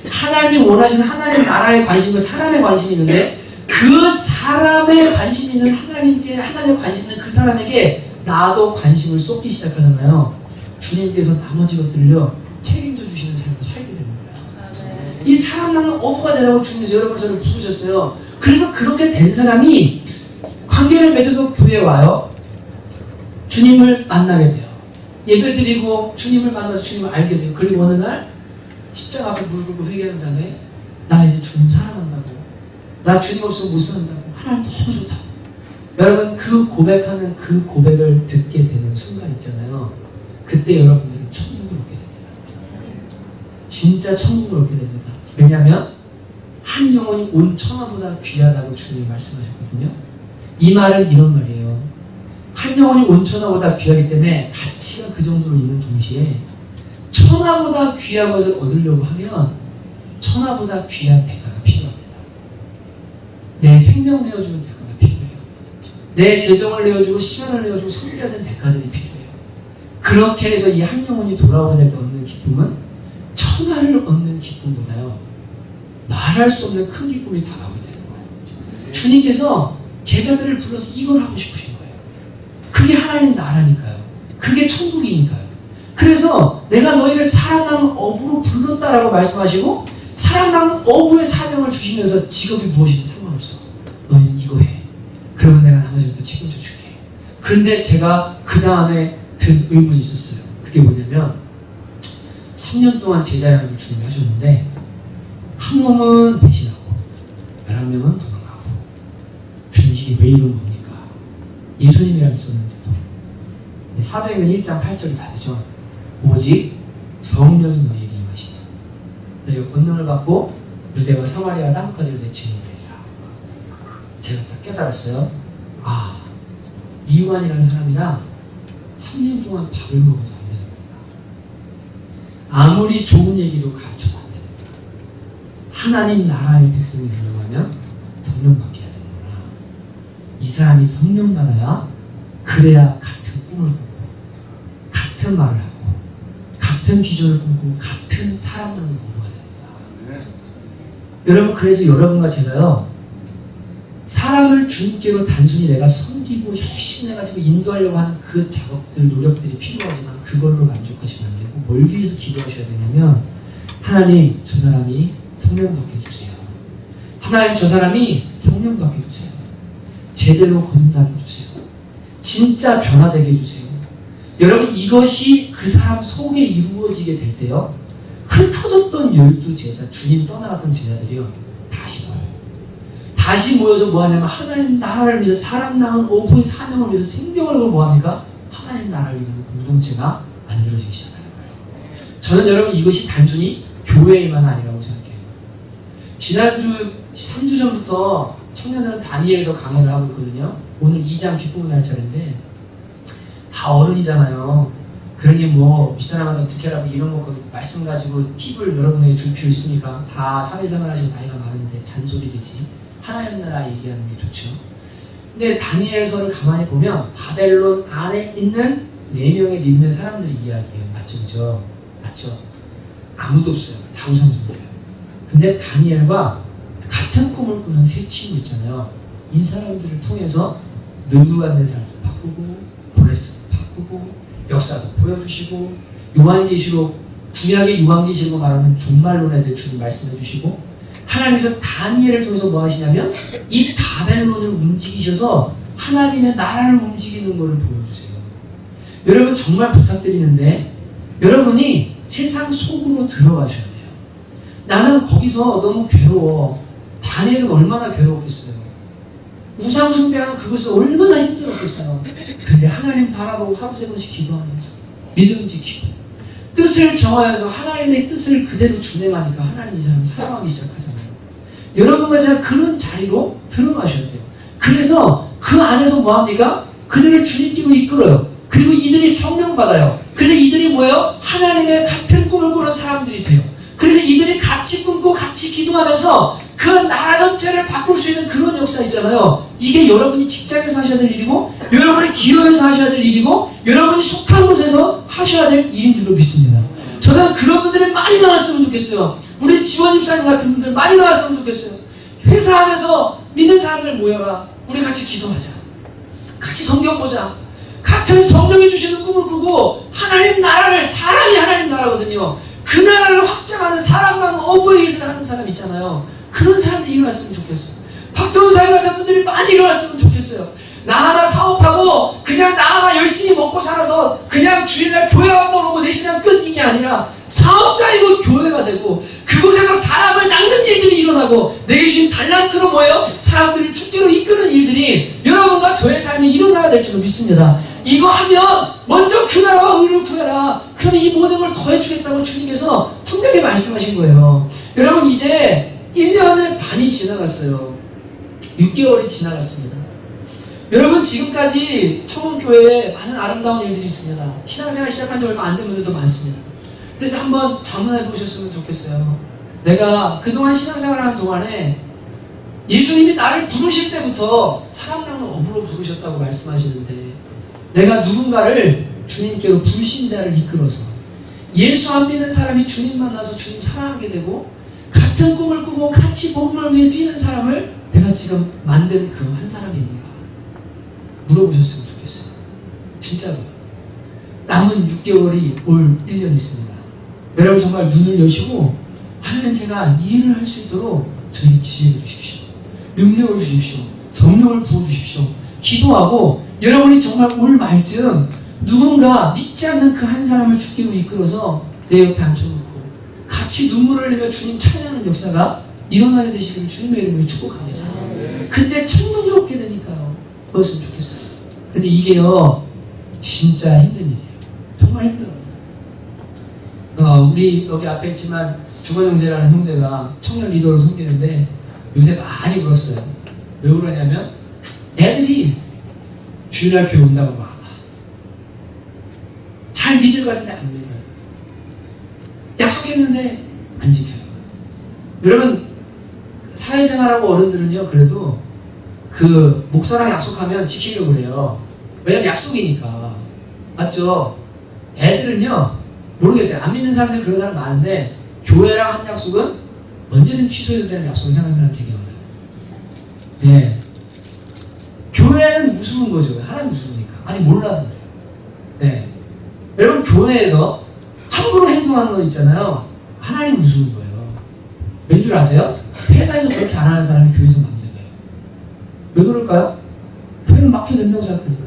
하나님이 원하시는 하나님 나라에 관심과 사람에 관심이 있는데 그 사람에 관심 있는 하나님께 하나님에 관심 있는 그 사람에게 나도 관심을 쏟기 시작하잖아요. 주님께서 나머지 것들을요 책임져 주시는 삶을 살게 되는 거예요. 이 사람 나는 어부가 되라고 주님께서 여러분 저를 부르셨어요. 그래서 그렇게 된 사람이 관계를 맺어서 교회에 와요. 주님을 만나게 돼요. 예배드리고 주님을 만나서 주님을 알게 돼요. 그리고 어느 날 십자가 앞에 무릎 꿇고 회개한 다음에 나 이제 주님 사랑한다고 나 주님 없으면 못 산다고 하나님 너무 좋다고 여러분 그 고백하는 그 고백을 듣게 되는 순간 있잖아요. 그때 여러분들은 천국을 얻게 됩니다. 진짜 천국을 얻게 됩니다. 왜냐하면 한 영혼이 온 천하보다 귀하다고 주님이 말씀하셨거든요. 이 말은 이런 말이에요. 한 영혼이 온 천하보다 귀하기 때문에 가치가 그 정도로 있는 동시에 천하보다 귀한 것을 얻으려고 하면 천하보다 귀한 대가가 필요합니다. 내 생명 내어주는 대가가 필요해요. 내 재정을 내어주고 시간을 내어주고 섬겨야 되는 대가들이 필요해요. 그렇게 해서 이 한 영혼이 돌아오게 될 때 얻는 기쁨은 천하를 얻는 기쁨보다요 말할 수 없는 큰 기쁨이 다가오게 되는 거예요. 주님께서 제자들을 불러서 이걸 하고 싶으신 거예요. 그게 하나님 나라니까요. 그게 천국이니까요. 그래서 내가 너희를 사랑하는 어부로 불렀다라고 말씀하시고 사랑하는 어부의 사명을 주시면서 직업이 무엇이든 상관없어. 너희는 이거 해. 그러면 내가 나머지는 다 책임져 줄게. 그런데 제가 그 다음에 든 의문이 있었어요. 그게 뭐냐면 3년 동안 제자양을 주님이 하셨는데 한 몸은 배신하고 11명은 도망가고 주님 이게 왜 이런 겁니까? 예수님이랑 있었는데도 사도행전 1장 8절이 다르죠. 오직 성령이 너희에게 임하시니 너희가 권능을 받고 유대와 사마리아 땅까지를 내 증인이 되리라. 제가 딱 깨달았어요. 아, 이완이라는 사람이랑 3년 동안 밥을 먹어도 안 되는구나. 아무리 좋은 얘기도 가르쳐도 안 되는구나. 하나님 나라의 백성이 되려고 하면 성령 받게 해야 되는구나. 이 사람이 성령 받아야 그래야 같은 꿈을 꾸고 같은 말을 하고 같은 비전을 꾸고 같은 사람들을 모두가 됩니다. 여러분 그래서 여러분과 제가요 사람을 주님께로 단순히 내가 섬기고 열심히 해가지고 인도하려고 하는 그 작업들 노력들이 필요하지만 그걸로 만족하시면 안 되고 뭘 위해서 기도하셔야 되냐면 하나님 저 사람이 성령 받게 해주세요. 하나님 저 사람이 성령 받게 해주세요. 제대로 거듭나게 해주세요. 진짜 변화되게 해주세요. 여러분 이것이 그 사람 속에 이루어지게 될 때요 흩어졌던 12제자 주님 떠나갔던 제자들이요 다시 모여요. 다시 모여서 뭐하냐면 하나님 나라를 위해서 사람 낳은 어부의 사명을 위해서 생명을 걸고 뭐합니까? 하나님 나라를 위한 공동체가 만들어지기 시작하는 거예요. 저는 여러분 이것이 단순히 교회일만 아니라고 생각해요. 지난주 3주 전부터 청년들은 다니엘서 강의를 하고 있거든요. 오늘 2장 기쁨의 날짜인데 다 어른이잖아요. 그러니 뭐 이 사람한테 어떻게 하라고 이런 거 말씀 가지고 팁을 여러분에게 줄 필요 있습니까? 다 사회생활 하시고 나이가 많은데 잔소리겠지. 하나님 나라 얘기하는 게 좋죠. 근데 다니엘서를 가만히 보면 바벨론 안에 있는 4명의 믿음의 사람들의 이야기예요. 맞죠? 그죠? 맞죠? 아무도 없어요. 다 우상숭배예요. 근데 다니엘과 같은 꿈을 꾸는 세 친구 있잖아요. 이 사람들을 통해서 느부갓네살도 바꾸고 고레스도 바꾸고 역사도 보여주시고 요한계시록 구약의 요한계시록 말하는 종말론에 대해 주님 말씀해 주시고 하나님께서 다니엘을 통해서 뭐 하시냐면 이 바벨론을 움직이셔서 하나님의 나라를 움직이는 것을 보여주세요. 여러분 정말 부탁드리는데 여러분이 세상 속으로 들어가셔야 돼요. 나는 거기서 너무 괴로워. 다니엘은 얼마나 괴로웠겠어요. 우상 숭배하는 그것을 얼마나 힘들었겠어요. 근데 하나님 바라보고 하루 세 번씩 기도하면서 믿음 지키고 뜻을 정하여서 하나님의 뜻을 그대로 준행하니까 하나님 이 사람 사랑하기 시작하잖아요. 여러분과 제가 그런 자리로 들어가셔야 돼요. 그래서 그 안에서 뭐합니까? 그들을 주님께로 이끌어요. 그리고 이들이 성령 받아요. 그래서 이들이 뭐예요? 하나님의 같은 꿈을 꾸는 사람들이 돼요. 그래서 이들이 같이 꿈고 같이 기도하면서 그 나라 전체를 바꿀 수 있는 그런 역사 있잖아요. 이게 여러분이 직장에서 하셔야 될 일이고 여러분이 기업에서 하셔야 될 일이고 여러분이 속한 곳에서 하셔야 될 일인 줄로 믿습니다. 저는 그런 분들이 많이 나왔으면 좋겠어요. 우리 지원 입사님 같은 분들 많이 나왔으면 좋겠어요. 회사 안에서 믿는 사람들 모여라. 우리 같이 기도하자. 같이 성경 보자. 같은 성령이 주시는 꿈을 꾸고 하나님 나라를 사람이 하나님 나라거든요. 그 나라를 확장하는 사랑하는 어부의 일들을 하는 사람 있잖아요. 그런 사람들이 일어났으면 좋겠어요. 박정훈 사회 같은 분들이 많이 일어났으면 좋겠어요. 나 하나 사업하고 그냥 나 하나 열심히 먹고 살아서 그냥 주일날 교회 한번 오고 내시간 끝 이게 아니라 사업자이고 교회가 되고 그곳에서 사람을 낚는 일들이 일어나고 내게 주신 달란트로 뭐예요? 사람들을 주께로 이끄는 일들이 여러분과 저의 삶에 일어나야 될 줄로 믿습니다. 이거 하면 먼저 그 나라와 의를 구해라. 그러면 이 모든 걸 더해주겠다고 주님께서 분명히 말씀하신 거예요. 여러분 이제 1년의 반이 지나갔어요. 6개월이 지나갔습니다. 여러분 지금까지 청원교회에 많은 아름다운 일들이 있습니다. 신앙생활 시작한 지 얼마 안 된 분들도 많습니다. 그래서 한번 자문해 보셨으면 좋겠어요. 내가 그동안 신앙생활하는 동안에 예수님이 나를 부르실 때부터 사람들은 업으로 부르셨다고 말씀하시는데 내가 누군가를 주님께로 부르신 자를 이끌어서 예수 안 믿는 사람이 주님 만나서 주님 사랑하게 되고 같은 꿈을 꾸고 같이 복음을 위해 뛰는 사람을 내가 지금 만든 그 한 사람입니다. 물어보셨으면 좋겠어요. 진짜로. 남은 6개월이 올 1년 있습니다. 여러분 정말 눈을 여시고 하나님 제가 이 일을 할 수 있도록 저에게 지혜를 주십시오. 능력을 주십시오. 성령을 부어주십시오. 기도하고 여러분이 정말 올 말쯤 누군가 믿지 않는 그 한 사람을 주께로 이끌어서 내 옆에 앉혀놓고 같이 눈물을 흘리며 주님 찬양하는 역사가 일어나게 되시기를 주님의 이름으로 축복합니다. 그때 천국스럽게 되니까요. 그랬으면 좋겠어요. 근데 이게요 진짜 힘든 일이에요. 정말 힘들어요. 우리 여기 앞에 있지만 주건 형제라는 형제가 청년 리더로 섬기는데 요새 많이 울었어요. 왜 그러냐면 애들이 주일날 교회 온다고 막 잘 믿을 것 같은데 안 믿어요. 약속했는데 안 지켜요. 여러분 사회생활하고 어른들은요 그래도 그 목사랑 약속하면 지키려고 그래요. 왜냐면 약속이니까. 맞죠? 애들은요 모르겠어요. 안 믿는 사람들 그런 사람 많은데 교회랑 한 약속은 언제든 취소해도 되는 약속을 향하는 사람 되게 많아요. 네. 교회는 무서운 거죠. 하나님 무서우니까. 아직 몰라서 그래요. 네. 여러분 교회에서 함부로 행동하는 거 있잖아요. 하나님 무서운 거예요. 왠 줄 아세요? 회사에서 그렇게 안 하는 사람이 교회에서 남자예요. 왜 그럴까요? 교회는 막혀도 된다고 생각하니까.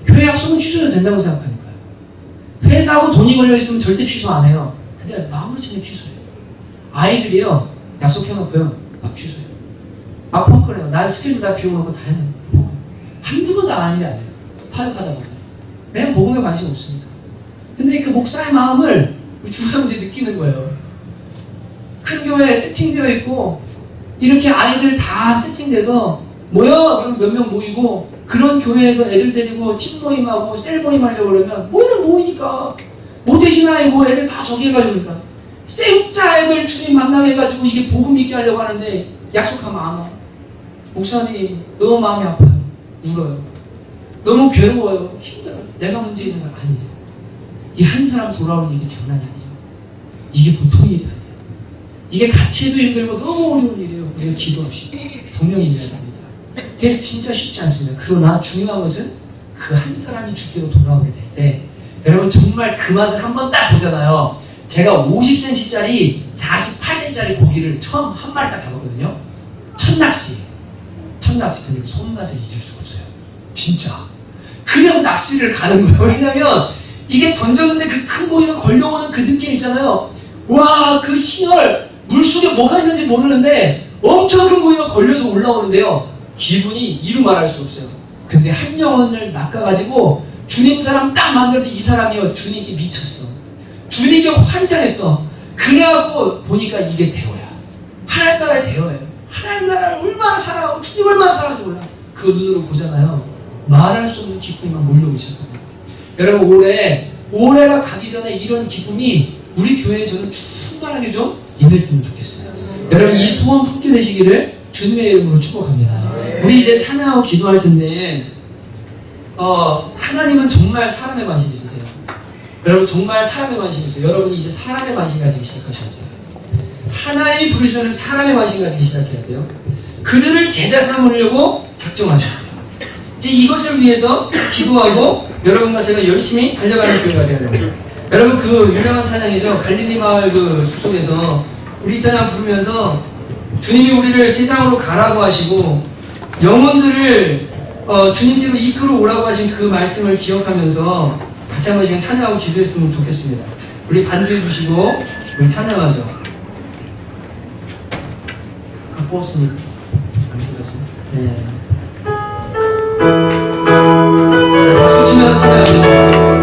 교회 약속은 취소해도 된다고 생각하니까. 회사하고 돈이 걸려있으면 절대 취소 안 해요. 근데 마음으로 전혀 취소해요. 아이들이요 약속해놓고요 막 취소해요. 막 펑크래요. 난 스케줄 다 비워놓고 다 해요. 한두 번 다 하는 게 아니에요. 사역하다 보면 왜냐면 복음에 관심 없으니까. 근데 그 목사의 마음을 주형제 느끼는 거예요. 큰 교회에 세팅되어 있고 이렇게 아이들 다 세팅돼서 모여 그럼 몇 명 모이고 그런 교회에서 애들 데리고 팀 모임하고 셀 모임 하려고 그러면 모이는 모이니까 모태신앙이고 애들 다 저기 해가지고 그러니까 세입자 애들 주님 만나게 해가지고 이게 복음 있게 하려고 하는데 약속하면 안 와. 목사님 너무 마음이 아파요. 울어요. 너무 괴로워요. 힘들어요. 내가 문제 있는 건 아니에요. 이 한 사람 돌아오는 이게 장난이 아니에요. 이게 보통 일이 아니에요. 이게 같이 해도 힘들고 너무 어려운 일이에요. 우리가 기도합시다. 성령이 일해야 됩니다. 그게 진짜 쉽지 않습니다. 그러나 중요한 것은 그 한 사람이 주께로 돌아오게 될 때 여러분 정말 그 맛을 한번 딱 보잖아요. 제가 50cm짜리 48cm짜리 고기를 처음 한 마리 딱 잡았거든요. 첫낚시. 근데 손맛을 잊을 수가 없어요. 진짜. 그냥 낚시를 가는 거예요. 왜냐면 이게 던졌는데 그 큰 고기가 걸려오는 그 느낌 있잖아요. 와, 그 희열. 물속에 뭐가 있는지 모르는데 엄청 큰 고기가 걸려서 올라오는데요. 기분이 이루 말할 수 없어요. 근데 한 영혼을 낚아가지고 주님 사람 딱 만들었는데 이 사람이요. 주님께 미쳤어. 주님께 환장했어. 그래갖고 보니까 이게 대어야. 하나님 나라의 대어예요. 하나님 나라를 얼마나 사랑하고 주님 얼마나 사랑하는지 몰라. 그 눈으로 보잖아요. 말할 수 없는 기쁨이 막 몰려오기 시작합니다. 여러분 올해가 가기 전에 이런 기쁨이 우리 교회에 저는 충만하게 좀 임했으면 좋겠어요. 여러분 이 소원 품게 되시기를 주님의 이름으로 축복합니다. 우리 이제 찬양하고 기도할 텐데 하나님은 정말 사람에 관심 있으세요. 여러분 정말 사람에 관심 있어요. 여러분이 이제 사람에 관심 가지기 시작하셔야 돼요. 하나님이 부르시면 사람에 관심 가지기 시작해야 돼요. 그들을 제자 삼으려고 작정하셔야 돼요. 이제 이것을 위해서 기도하고 여러분과 제가 열심히 달려가는 교회가 되어야 됩니다. 여러분 그 유명한 찬양이죠. 갈릴리 마을 그 숲속에서 우리 찬양 부르면서 주님이 우리를 세상으로 가라고 하시고 영혼들을 주님께로 이끌어 오라고 하신 그 말씀을 기억하면서 같이 한번 찬양하고 기도했으면 좋겠습니다. 우리 반주해 주시고 우리 찬양하죠. 버스는 안 들렸어요? 네. 박수 치면서 찬양하죠.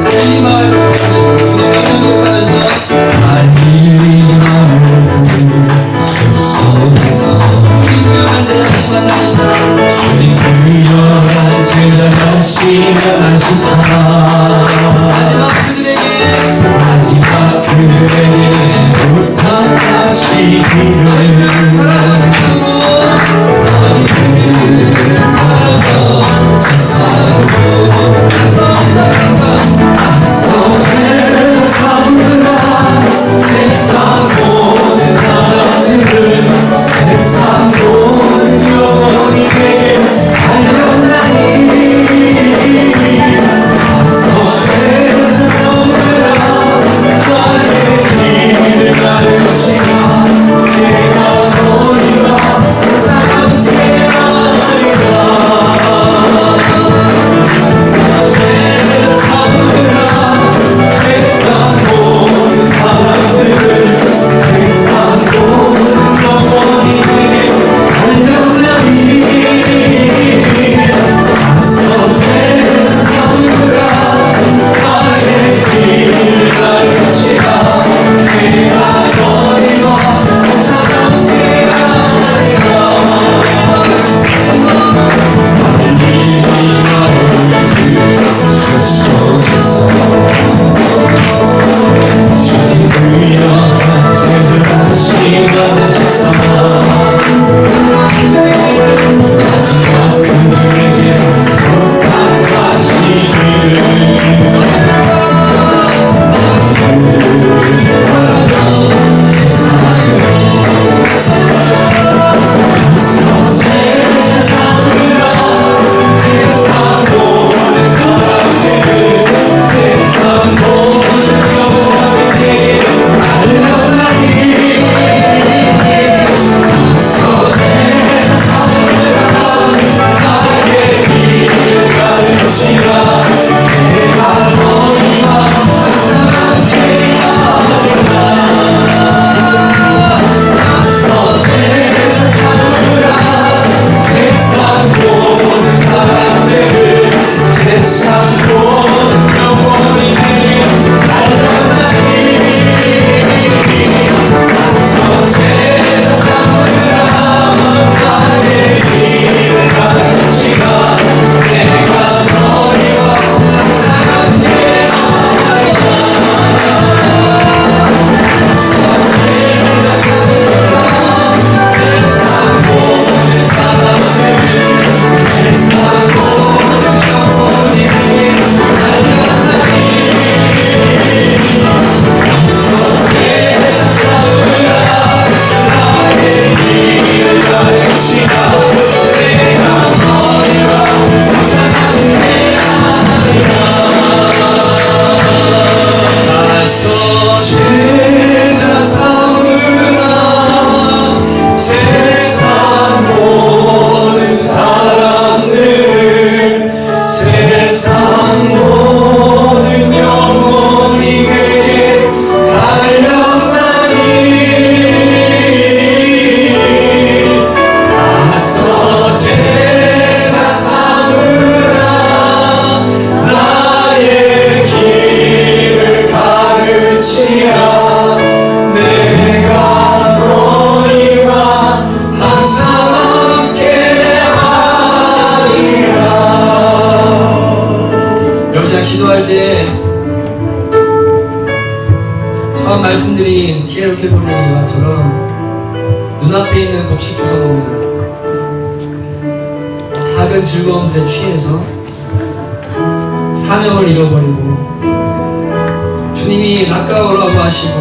갈릴리 마을 숲속에서 명령하면서 갈릴리 마을 숲속에서 주님 부여한 자 다시 만나시사 주님 부여한 자 다시 만나시사 마지막 그들에게 부탁하시기를 기도할 때 처음 말씀드린 히에로케보리와처럼 눈앞에 있는 곡식 주워 먹는 작은 즐거움들에 취해서 사명을 잃어버리고 주님이 아까우라고 하시고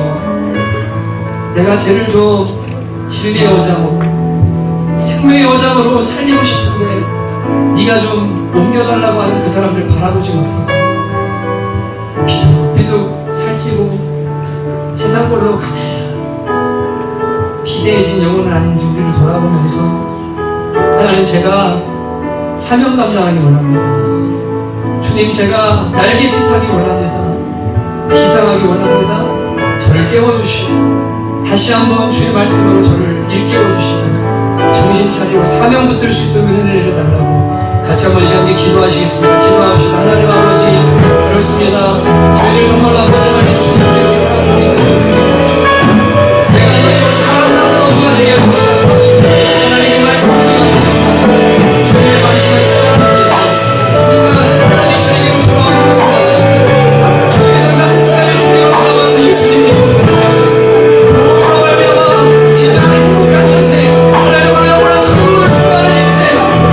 내가 쟤를 좀 진리의 어장으로 생명의 어장으로 살리고 싶은데 네가 좀 옮겨달라고 하는 그 사람들 바라보지 못하고 비둑비둑 살찌고 세상꼴로 가득 비대해진 영혼은 아닌지 우리를 돌아보면서 하나님, 제가 사명 감당하기 원합니다. 주님, 제가 날개짓하기 원합니다. 비상하기 원합니다. 저를 깨워주시고 다시 한번 주의 말씀으로 저를 일깨워주시고 정신 차리고 사명 붙들 수 있도록 은혜를 내려달라고 같이 한번 시간에 기도하시겠습니다. 기도합시다. 하나님 아버지, 그렇습니다. 저희들 정말로 아버지 주님께로 사랑합니다. 내가 너희를 사랑하는 엄마가 되게 하시고 하나님의 말씀을 주님의 말씀을 사랑합니다. 하나님 주님께 돌아오고 사랑하시고 주님께서 한 사람의 주님을 돌아와서 주님께 돌아오고 있습니다. 모두로 말미암아 진짜 행복한 인생 하나님을 영원한 천국을 수고하는 인생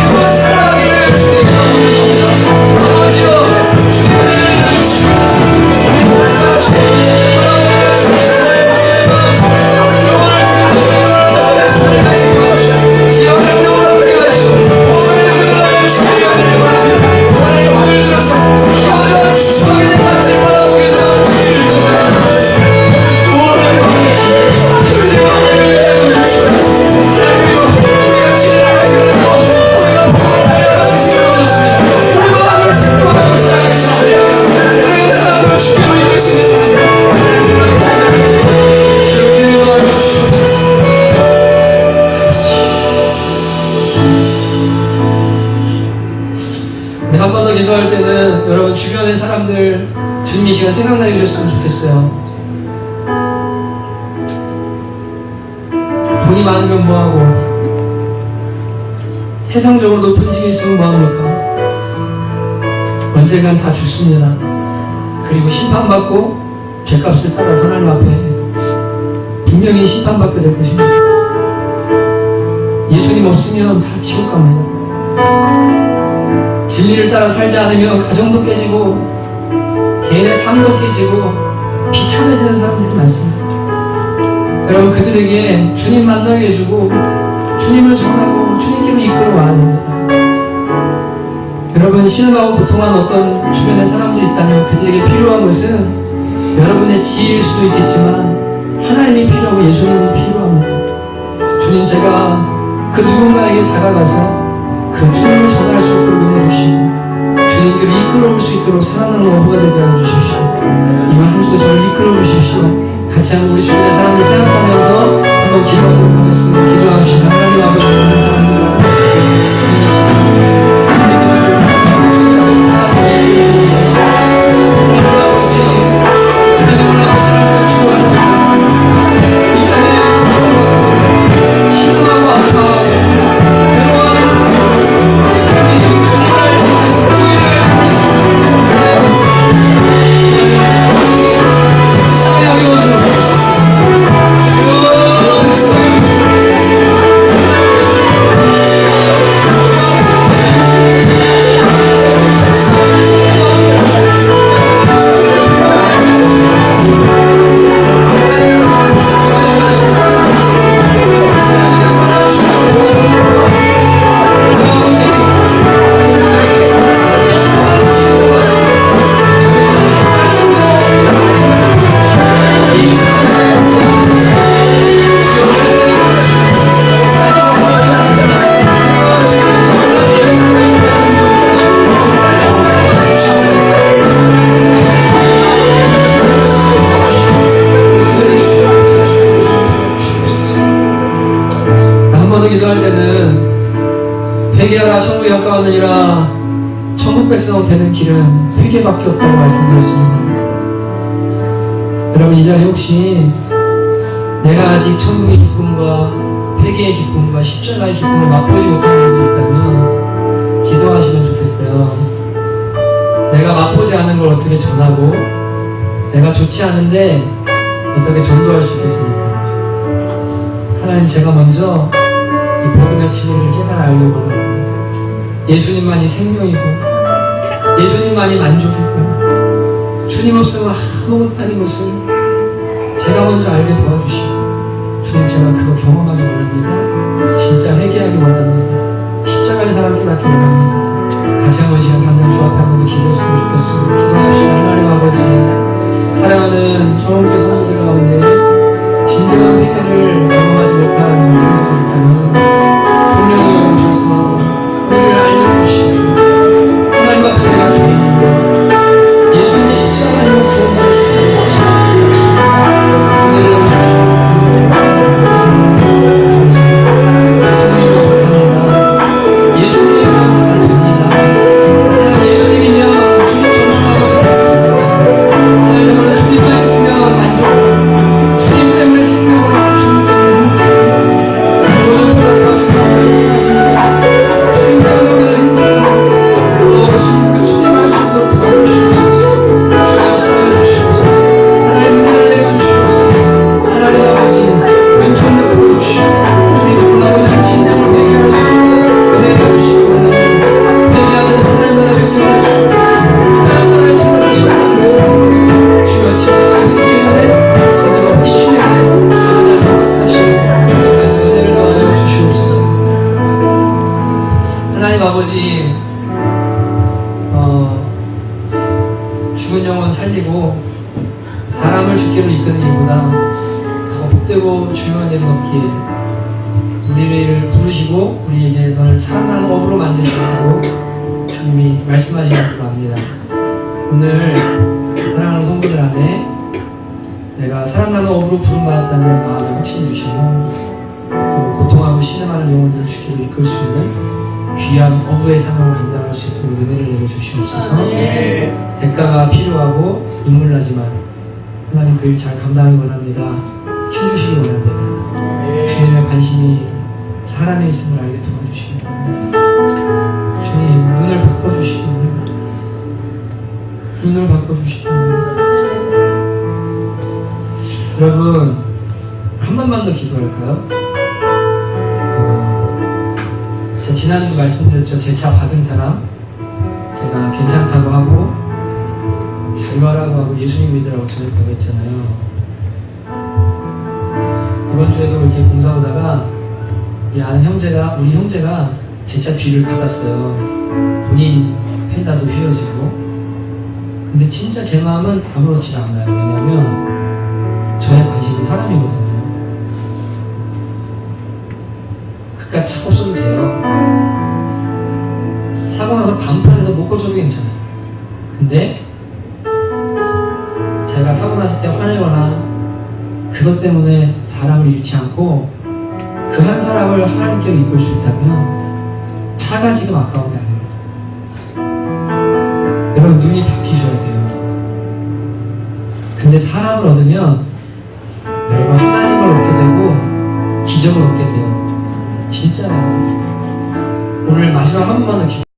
그만 살아가기를 주님께서 원하십니다. 아버지여 주님을 주셔서 역사하시고 돌아오게 주님께서 영원한 주님을 손을 다해 주옵시고 지역을 영원하게 하시고 오늘의 은혜를 주님의 은혜를 바랍니다. 오늘의 오늘 들어서 기원을 추수하게 된 같이 바라보게 되어 주시옵소서. 오늘의 오늘 주님의 은혜를 주시옵소서. 그리고 우리가 진리를 해결하고 우리가 복을 달려가서 세워졌습니다. 우리 마음을 생각하고 사랑하게 사랑합니다. 우리의 사랑을 주님을 이룰 수 있는 사랑입니다. 기억에 넣어 주시옵소서. 한 번 더 기도할 때는 여러분 주변의 사람들 주님 이 시간 생각나게 해주셨으면 좋겠어요. 돈이 많으면 뭐하고 세상적으로 높은 직이 있으면 뭐합니까? 언젠간 다 죽습니다. 그리고 심판받고 죄값을 따라서 하나님 앞에 분명히 심판받게 될 것입니다. 예수님 없으면 다 지옥 갑니다. 진리를 따라 살지 않으면 가정도 깨지고 개인의 삶도 깨지고 비참해지는 사람들이 많습니다. 여러분 그들에게 주님 만나게 해주고 주님을 전하고 주님께로 이끌어와야 됩니다. 여러분 실망하고 고통한 어떤 주변의 사람들이 있다면 그들에게 필요한 것은 여러분의 지혜일 수도 있겠지만 하나님이 필요하고 예수님이 필요합니다. 주님 제가 그 누군가에게 다가가서 그 주님을 전할 수 있도록 은혜 주시고 주님께로 이끌어올 수 있도록 사랑하는 어부가 되게 하여 주십시오. 이번 한 주도 저를 이끌어 주십시오. 같이 한번 우리 주변의 사람을 생각하면서 한번 기도하도록 하겠습니다. 기도합시다. 하나님 아버지 감사합니다. 기도할 때는 회개하라 천국이 가까웠느니라 천국 백성 되는 길은 회개밖에 없다고 말씀드렸습니다. 여러분 이 자리에 혹시 내가 아직 천국의 기쁨과 회개의 기쁨과 십자가의 기쁨을 맛보지 못하는 분이 있다면 기도하시면 좋겠어요. 내가 맛보지 않은 걸 어떻게 전하고 내가 좋지 않은데 어떻게 전도할 수 있겠습니까? 하나님 제가 먼저 이 복음의 진리를 깨달아 알려고 합니다. 예수님만이 생명이고 예수님만이 만족이고 주님 없으면 아무것도 아닌 것을 제가 먼저 알게 도와주시고 주님 제가 그거 경험하기 원합니다. 진짜 회개하기 원합니다. 십자가의 사랑 깨닫기 원합니다. 같이 한번 시간 잠깐 주 앞에 한 번 더 기도했으면 좋겠습니다. 기도합시다. 하나님 아버지 사랑하는 전원교회 성도들 가운데 진정한 회개를 경험하지 못한 성도들이 있다면 성령이 오셔서 우리를 알려주시고 하나님 앞에 내가 죄인이고 예수님의 십자가의 구원을 주시는 사실을 죽은 영혼 살리고 사람을 주께로 이끄는 일보다 더 복되고 중요한 일은 없기에 우리를 부르시고 우리에게 너를 살아나는 업으로 만드시라고 주님이 말씀하시는 걸 압니다. 오늘 사랑하는 성도들 안에 내가 살아나는 업으로 부름받았다는 마음에 확신 주시고 또 고통하고 신음하는 영혼들을 주께로 이끌 수 있는 귀한 어부의 사명을 감당할 수 있도록 은혜를 내려주시옵소서. 대가가 필요하고 눈물 나지만 하나님 그 일 잘 감당하기 원합니다. 힘주시기 원합니다. 주님의 관심이 사람에 있음을 알게 도와주시기 원합니다. 주님 눈을 바꿔주시기 원합니다. 눈을 바꿔주시기 원합니다. 여러분 한 번만 더 기도할까요? 제가 지난주도 말씀드렸죠. 제 차 받은 사람 제가 괜찮다고 하고 자유하라고 하고 예수님 믿으라고 전했다고 했잖아요. 이번 주에도 이렇게 공사 오다가 우리 아는 형제가 우리 형제가 제 차 뒤를 받았어요. 본인 펜다도 휘어지고. 근데 진짜 제 마음은 아무렇지가 않아요. 왜냐면 저의 관심이 사람이거든요. 그러니까 차고 쏘면 돼요. 사고 나서 반판에서 못 고쳐도 괜찮아요. 근데 제가 사고 났을 때 화내거나 그것 때문에 사람을 잃지 않고 그 한 사람을 하나님께 이끌 수 있다면 차가 지금 아까운 게 아닙니다. 여러분 눈이 바뀌셔야 돼요. 근데 사람을 얻으면 여러분 하나님을 얻게 되고 기적을 얻게 돼요. 진짜요. 오늘 마지막 한 번만 더